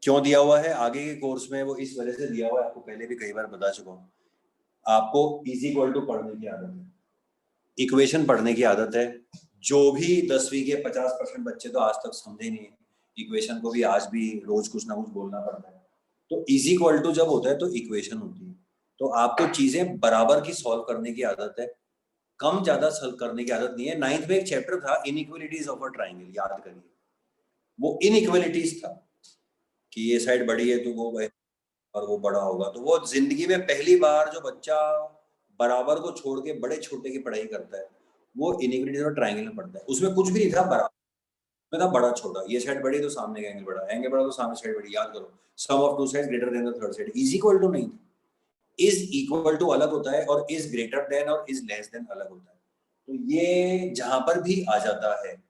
क्यों दिया हुआ है आगे के कोर्स में, वो इस वजह से दिया हुआ है, आपको पहले भी कई बार बता चुका हूँ। आपको इज इक्वल टू पढ़ने की आदत है, इक्वेशन पढ़ने की आदत है। जो भी 10वीं के 50% बच्चे तो आज तक समझे नहीं है इक्वेशन को, भी आज भी रोज कुछ ना कुछ बोलना पड़ता है। तो इज इक्वल टू जब होता है तो इक्वेशन होती है, तो आपको चीजें बराबर की सॉल्व करने की आदत है, कम ज्यादा सॉल्व करने की आदत नहीं है। 9th में एक चैप्टर था इनइक्वालिटीज ऑफ अ ट्राइंगल, याद करिए, वो इनइक्वालिटीज था कि ये साइड बड़ी है तो वो और वो बड़ा होगा। तो वो जिंदगी में पहली बार जो बच्चा बराबर को छोड़ के बड़े छोटे की पढ़ाई करता है वो इनइक्वालिटीज और ट्राइंगल में पढ़ता है। उसमें कुछ भी नहीं था बराबर में, था बड़ा छोटा, ये साइड बड़ी तो सामने का एंगल बड़ा तो सामने साइड बड़ी। याद करो, sum of two sides greater than the third side. Is equal to नहीं, इज इक्वल टू अलग होता है और इज ग्रेटर देन और इज लेस देन अलग होता है। तो ये जहां पर भी आ जाता है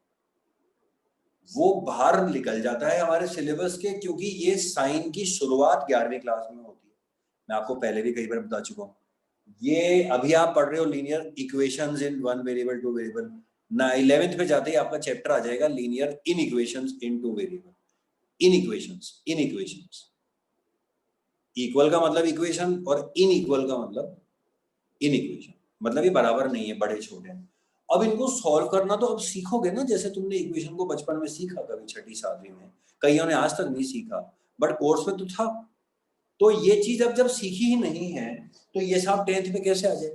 वो बाहर निकल जाता है हमारे सिलेबस के, क्योंकि ये साइन की शुरुआत 11वीं क्लास में होती है। मैं आपको पहले भी कई बार बता चुका हूँ, ये अभी आप पढ़ रहे हो लीनियर इक्वेशंस इन 1 वेरिएबल 2 वेरिएबल ना, 11th पे जाते ही आपका चैप्टर आ जाएगा लीनियर इन इक्वेशंस इन 2 वेरिएबल। इन इक्वेशंस इक्वल का मतलब इक्वेशन और इन इक्वल का मतलब इन इक्वेशन, मतलब ये बराबर नहीं है, बड़े छोटे हैं। अब इनको सॉल्व करना तो अब सीखोगे ना, जैसे तुमने इक्वेशन को बचपन में सीखा कभी 6ठी 7वीं में, कईयों ने आज तक नहीं सीखा बट कोर्स में तो था। तो ये चीज अब जब सीखी ही नहीं है तो ये सब 10th में कैसे आ जाए।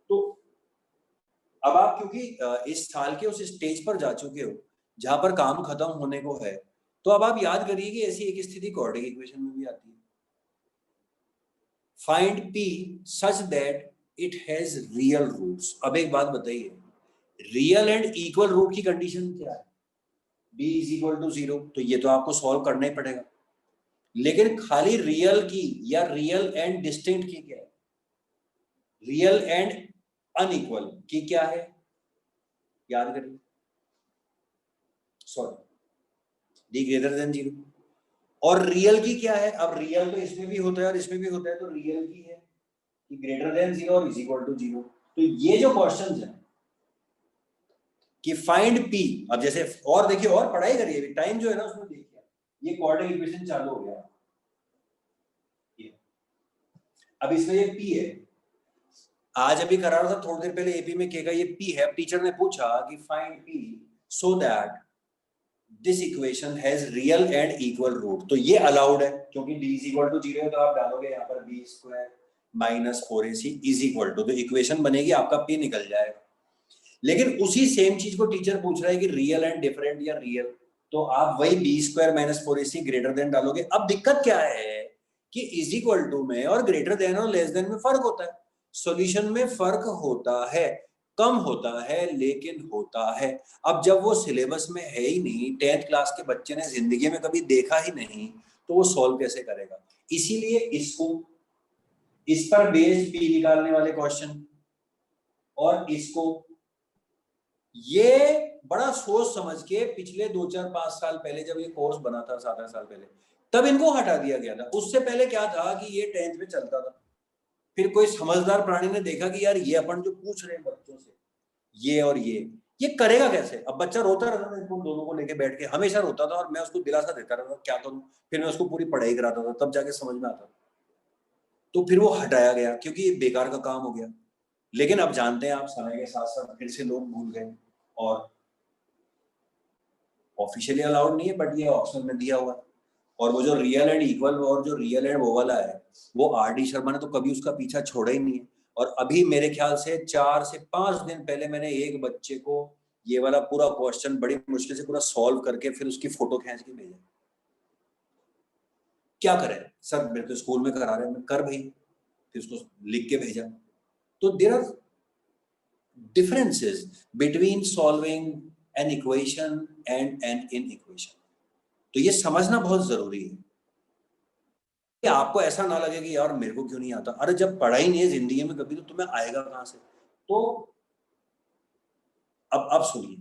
तो अब आप क्योंकि इस साल के उस स्टेज पर जा चुके हो जहां पर काम खत्म होने को है, तो अब आप याद करिए कि ऐसी एक स्थिति क्वाड्रेटिक इक्वेशन में भी आती है। Find p such that it has real roots। अब एक बात बताइए, रियल एंड इक्वल रूट की कंडीशन क्या है? b इज इक्वल टू 0, तो ये तो आपको सॉल्व करना ही पड़ेगा। लेकिन खाली रियल की या रियल एंड डिस्टिंक्ट की क्या है? रियल एंड अनइक्वल की क्या है? याद करिए, सॉरी, d ग्रेटर देन 0। और रियल की क्या है? अब रियल तो इसमें भी होता है और इसमें भी होता है, तो रियल की है कि ग्रेटर देन 0 और इज इक्वल टू 0। तो ये जो क्वेश्चंस हैं कि फाइंड p, अब जैसे और देखिए और पढ़ाई करिए, टाइम जो है ना उसमें देखिए, ये क्वाड्रेटिक इक्वेशन चालू हो गया, अब इसमें ये p है। आज अभी करा रहा था थोड़ी देर पहले एपी में k का ये p है। टीचर ने पूछा कि find p so that this equation has real and equal root, तो ये अलाउड है क्योंकि d इज इक्वल टू 0 है, तो आप डालोगे यहाँ पर b square minus 4ac is equal to, तो इक्वेशन बनेगी, आपका p निकल जाएगा। लेकिन उसी सेम चीज को टीचर पूछ रहा है कि रियल एंड डिफरेंट या रियल, तो आप वही b square minus 4ac greater than डालोगे। अब दिक्कत क्या है कि इज इक्वल टू में और ग्रेटर देन और लेस देन में फर्क होता है, सॉल्यूशन में फर्क होता है, कम होता है लेकिन होता है। अब जब वो सिलेबस में है ही नहीं, 10th क्लास के बच्चे ने जिंदगी में कभी देखा ही नहीं, तो वो सॉल्व कैसे करेगा? इसीलिए इसको, इस पर बेस्ड p निकालने वाले क्वेश्चन और इसको ये बड़ा सोच समझ के पिछले 2-4-5 साल पहले जब ये कोर्स बना था, 7-8 साल पहले, तब इनको हटा दिया गया था। उससे पहले क्या था कि ये 10th में चलता था। फिर कोई समझदार प्राणी ने देखा कि यार ये अपन जो पूछ रहे हैं बच्चों से, ये और ये करेगा कैसे। अब बच्चा रोता रहता था, इनको दोनों को लेके बैठ के हमेशा रोता था, और मैं उसको दिलासा देता रहता, क्या करूं। फिर मैं उसको पूरी पढ़ाई कराता था, तब जाके समझ में आता। तो फिर वो हटाया गया क्योंकि ये बेकार का काम हो गया। लेकिन अब जानते हैं आप, समय के साथ साथ फिर से लोग भूल गए, और ऑफिशियली अलाउड नहीं है, बट ये ऑप्शन में दिया हुआ है। और वो जो रियल एंड इक्वल और जो रियल एंड वो वाला है, वो आर.डी. शर्मा ने तो कभी उसका पीछा छोड़ा ही नहीं है। और अभी मेरे ख्याल से 4 से 5 दिन पहले मैंने एक बच्चे को ये वाला पूरा क्वेश्चन बड़ी मुश्किल से पूरा सॉल्व करके फिर उसकी फोटो खींच के भेजा। क्या करें सर, मेरे तो स्कूल में करा रहे हैं, मैं कर भाई, फिर उसको लिख के भेजा। तो there are differences between solving an equation and an inequation। तो ये समझना बहुत जरूरी है कि आपको ऐसा ना लगे कि यार मेरे को क्यों नहीं आता। अरे जब पढ़ा ही नहीं है जिंदगी में कभी, तो तुम्हें आएगा कहां से। तो अब सुनिए,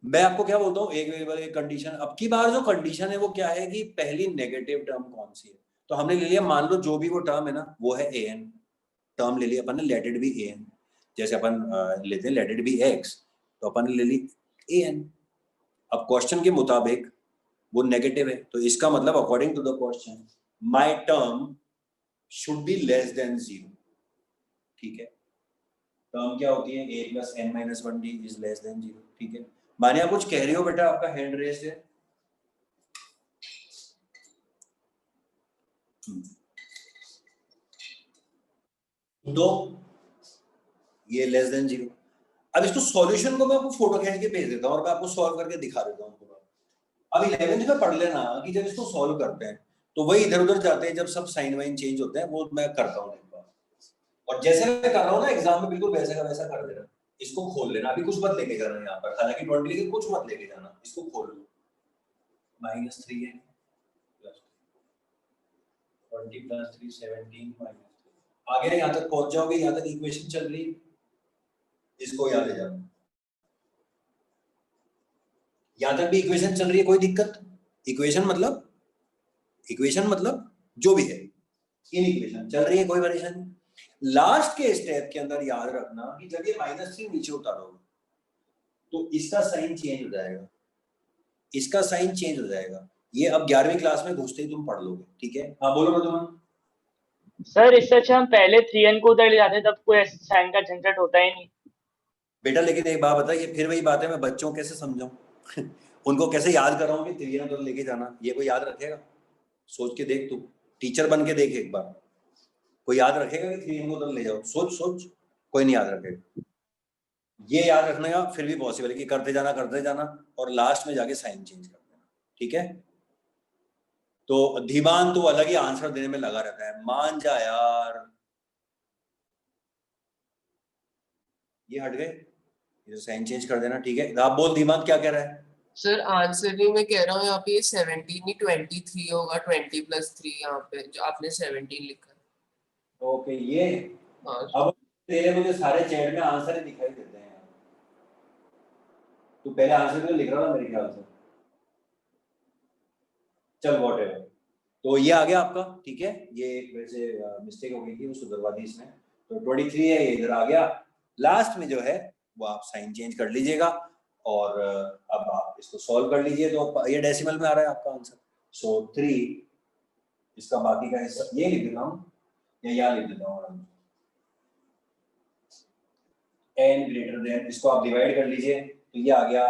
मैं आपको क्या बोलता हूँ, एक वेरिएबल एक कंडीशन। अब की बार जो कंडीशन है वो क्या है कि पहली नेगेटिव टर्म कौन सी है। तो हमने ले लिया, मान लो जो भी वो टर्म है ना, वो है an। टर्म ले लिया अपन ने, लेट इट बी an। जैसे अपन लेते हैं लेट इट बी x, तो अपन ने ले ली an। अब क्वेश्चन के मुताबिक वो नेगेटिव है, तो इसका मतलब according to the question my term should be less than 0। ठीक है, टर्म क्या होती है, a + n - 1d is less than 0। ठीक है, माने आप कुछ कह रहे हो बेटा, आपका हैंड रेज है। दो, ये लेस देन 0। अब इसको सॉल्यूशन को मैं आपको फोटो खींच के भेज देता हूं और मैं आपको सॉल्व करके दिखा देता हूं पूरा। अब 11th में पढ़ लेना कि जब इसको सॉल्व करते हैं तो वही इधर उधर जाते हैं, जब सब साइन वाइन चेंज होते हैं, वो मैं करता हूँ एक बार। और जैसे मैं कर रहा हूँ ना एग्जाम में, बिल्कुल वैसे का वैसा कर देना। इसको खोल लेना, अभी कुछ मत लेके जाना यहाँ पर, हालांकि 20 लेके कुछ मत लेके जाना, इसको खोल लो। -3 है, 20 + 3 17 -3। आगे यहाँ तक पहुंच जाओगे, यहाँ तक इक्वेशन चल रही, इसको यहाँ ले जाओ। यहाँ तक भी इक्वेशन चल रही है, कोई दिक्कत। इक्वेशन मतलब जो भी है, इन इक्वेशन चल रही है, कोई परेशानी नहीं। लास्ट के स्टेप के अंदर याद रखना कि जब ये -3 नीचे उतारोगे तो इसका साइन चेंज हो जाएगा, इसका साइन चेंज हो जाएगा। ये अब 11वीं क्लास में घुसते ही तुम पढ़ लोगे। ठीक है, हाँ बोलो मधुमन। सर इससे अच्छा हम पहले 3n को उधर ले जाते, तब कोई साइन का झंझट होता ही नहीं। बेटा लेकिन एक बात बता, ये फिर वही बात है, मैं बच्चों को कैसे समझाऊं उनको कैसे याद कराऊं कि 3n उधर लेके जाना, ये कोई याद रखेगा? सोच के देख, तू टीचर बन के देख एक बार, कोई याद रखेगा कि 3n को उधर ले जाओ? सोच, कोई नहीं याद रखेगा। ये याद रखने का फिर भी पॉसिबल है कि करते जाना और लास्ट में जाके साइन चेंज कर देना। ठीक है, तो धीमान तो अलग ही आंसर देने में लगा रहता है, मान जा यार। ये हट गए, ये साइन चेंज कर देना। ठीक है, आप बोल धीमान क्या कह रहा है? सर आंसर ही मैं कह रहा हूँ यहाँ पे ये 17 नहीं 23 होगा, 20 + 3 यहाँ पे जो आपने 17 लिखा है। ओके, ये हाँ अब तेरे मुझे सारे चैट में आंसर ही दिखाई देते हैं। तू पहले आंसर तो लिख रहा था मेरे ख्याल से। चल व्हाटएवर, तो ये आ गया आपका। ठीक है, ये वैसे मिस्टेक हो गई थी, वो सुधरवा दी इसने। तो 23 है, ये इधर आ गया। लास्ट में जो है वो आप साइन चेंज कर लीजिएगा, और अब आप इसको सॉल्व कर लीजिए। तो ये डेसिमल में आ रहा है आपका आंसर। सो 3, इसका बाकी का हिस्सा ये लिख देता हूँ या यहाँ लिख देता हूँ, n ग्रेटर देन, इसको आप डिवाइड कर लीजिए तो ये आ गया।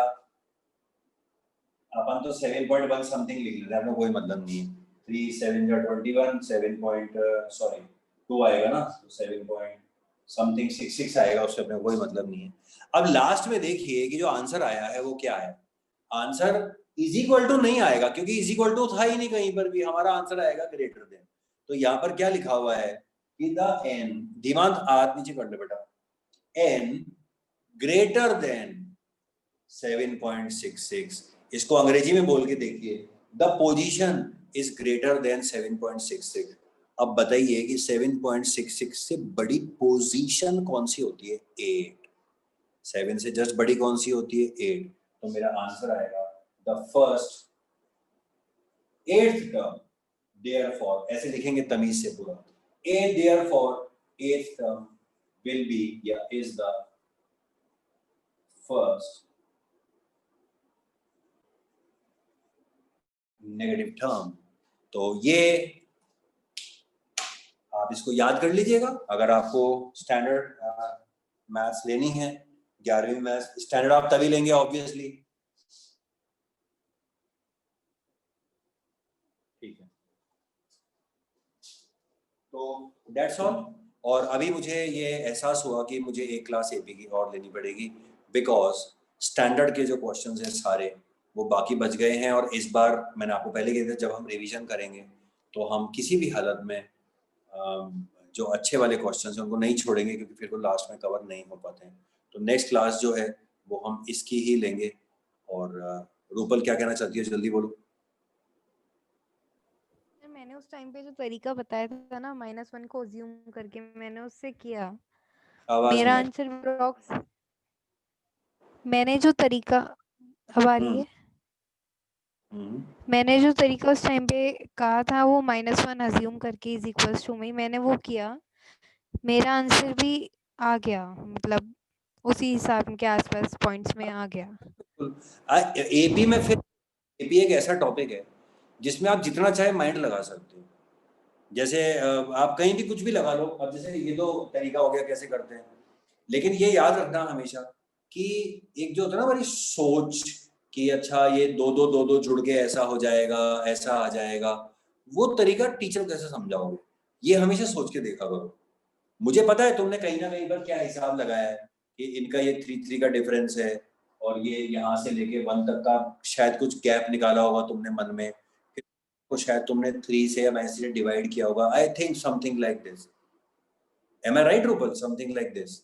अपन तो 7.1 समथिंग लिख लेते हैं, अपना कोई मतलब नहीं है। 3 7 21 2 आएगा ना, तो 7 समथिंग 66 आएगा, उससे अपने कोई मतलब नहीं है। अब लास्ट में देखिए कि जो आंसर आया है वो क्या है। आंसर इज इक्वल टू नहीं आएगा, क्योंकि इज इक्वल टू था ही नहीं कहीं पर भी। हमारा आंसर आएगा ग्रेटर देन। तो यहाँ पर क्या लिखा हुआ है कि द n, दिमाग हाथ नीचे कर ले बेटा, n ग्रेटर देन 7.66। इसको अंग्रेजी में बोल के देखिए, the position is greater then 7.66। अब बताइए कि 7.66 से बड़ी पोजीशन कौन सी होती है? 8। 7 से जस्ट बड़ी कौन सी होती है 8, तो मेरा आंसर आएगा the first 8th term, therefore ऐसे लिखेंगे तमीज से पूरा, a therefore 8th term will be या is the first negative term। तो ये आप इसको याद कर लीजिएगा। अगर आपको स्टैंडर्ड मैथ्स लेनी है, 11वीं मैथ्स स्टैंडर्ड आप तभी लेंगे ऑब्वियसली, ठीक है। तो दैट्स ऑल। और अभी मुझे ये एहसास हुआ कि मुझे एक क्लास एपी की और लेनी पड़ेगी, बिकॉज स्टैंडर्ड के जो क्वेश्चंस हैं सारे वो बाकी बच गए हैं। और इस बार मैंने आपको पहले कहा था जब हम रिवीजन करेंगे तो हम किसी भी हालत में जो अच्छे वाले क्वेश्चंस हैं उनको नहीं छोड़ेंगे, क्योंकि फिर वो लास्ट में कवर नहीं हो पाते हैं। तो नेक्स्ट क्लास जो है वो हम इसकी ही लेंगे। और रूपल क्या कहना चाहती है, जल्दी बोलो। मैंने उस टाइम पे जो तरीका बताया था ना -1 को अज्यूम करके, मैंने उससे किया। आवाज मेरा नहीं आंसर ब्लॉक्स, मैंने जो तरीका, अब आ रही है, मैंने जो तरीका उस टाइम पे कहा था वो -1 अज्यूम करके इज इक्वल्स टू में, मैंने वो किया, मेरा आंसर भी आ गया, मतलब उसी हिसाब के आसपास पॉइंट्स में आ गया। एपी में फिर एपी एक ऐसा टॉपिक है जिसमें आप जितना चाहे माइंड लगा सकते हो। जैसे आप कहीं भी कुछ भी लगा लो। अब जैसे ये तो तरीका हो गया कैसे करते हैं, लेकिन ये याद रखना हमेशा कि एक जो होता है ना हमारी सोच कि अच्छा ये दो जुड़ के ऐसा हो जाएगा, ऐसा आ जाएगा, वो तरीका टीचर कैसे समझाओगे, ये हमेशा सोच के देखा करो। मुझे पता है तुमने कहीं ना कहीं पर क्या हिसाब लगाया है कि इनका ये 3 का डिफरेंस है और ये यहाँ से लेके 1 तक का शायद कुछ गैप निकाला होगा तुमने मन में, तो शायद तुमने 3 से या 9 से डिवाइड किया होगा। I think something like this. Am I right Rupal? Something like this.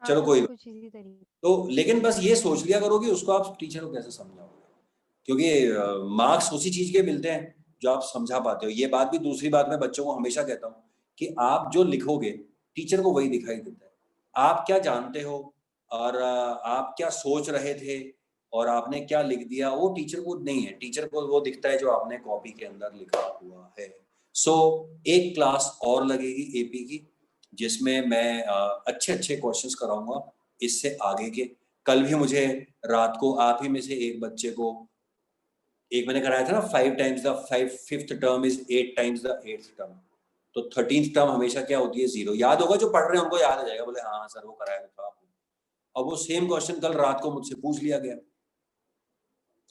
चलो कोई कुछ इसी तरीके। तो, लेकिन बस ये सोच लिया करो कि उसको आप टीचर को कैसे समझाओगे, क्योंकि मार्क्स उसी चीज के मिलते हैं जो आप समझा पाते हो। ये बात भी, दूसरी बात मैं बच्चों को हमेशा कहता हूँ कि आप जो लिखोगे टीचर को वही दिखाई देता है। आप क्या जानते हो और आप क्या सोच रहे थे और आपने क्या लिख दिया, वो टीचर को नहीं है। टीचर को वो दिखता है जो आपने कॉपी के अंदर लिखा हुआ है। सो एक क्लास और लगेगी एपी की, जिसमें मैं अच्छे क्वेश्चंस कराऊंगा इससे आगे के। कल भी मुझे रात को आप ही में से एक बच्चे को, एक मैंने कराया था ना 5 times the 5th term is 8 times the 8th term, तो 13th टर्म हमेशा क्या होती है 0। याद होगा, जो पढ़ रहे हैं उनको याद आ जाएगा, बोले हाँ सर वो कराया था आपने। अब वो सेम क्वेश्चन कल रात को मुझसे पूछ लिया गया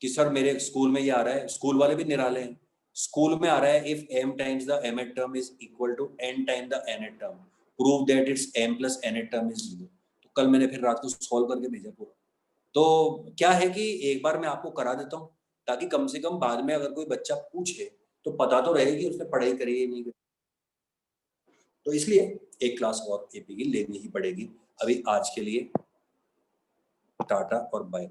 कि सर मेरे स्कूल में ये आ रहा है, स्कूल वाले भी निराले हैं, स्कूल में आ रहा है if m times the mth term is equal to n time the nth term, prove that it's m plus nth term is 0। तो कल मैंने फिर रात को सॉल्व करके भेजा पूरा। तो क्या है कि एक बार मैं आपको करा देता हूँ ताकि कम से कम बाद में अगर कोई बच्चा पूछे तो पता तो रहे कि उसने पढ़ाई करी है नहीं करी। तो इसलिए एक क्लास और एपी की लेनी ही पड़ेगी। अभी आज के लिए टाटा और बाय बाय।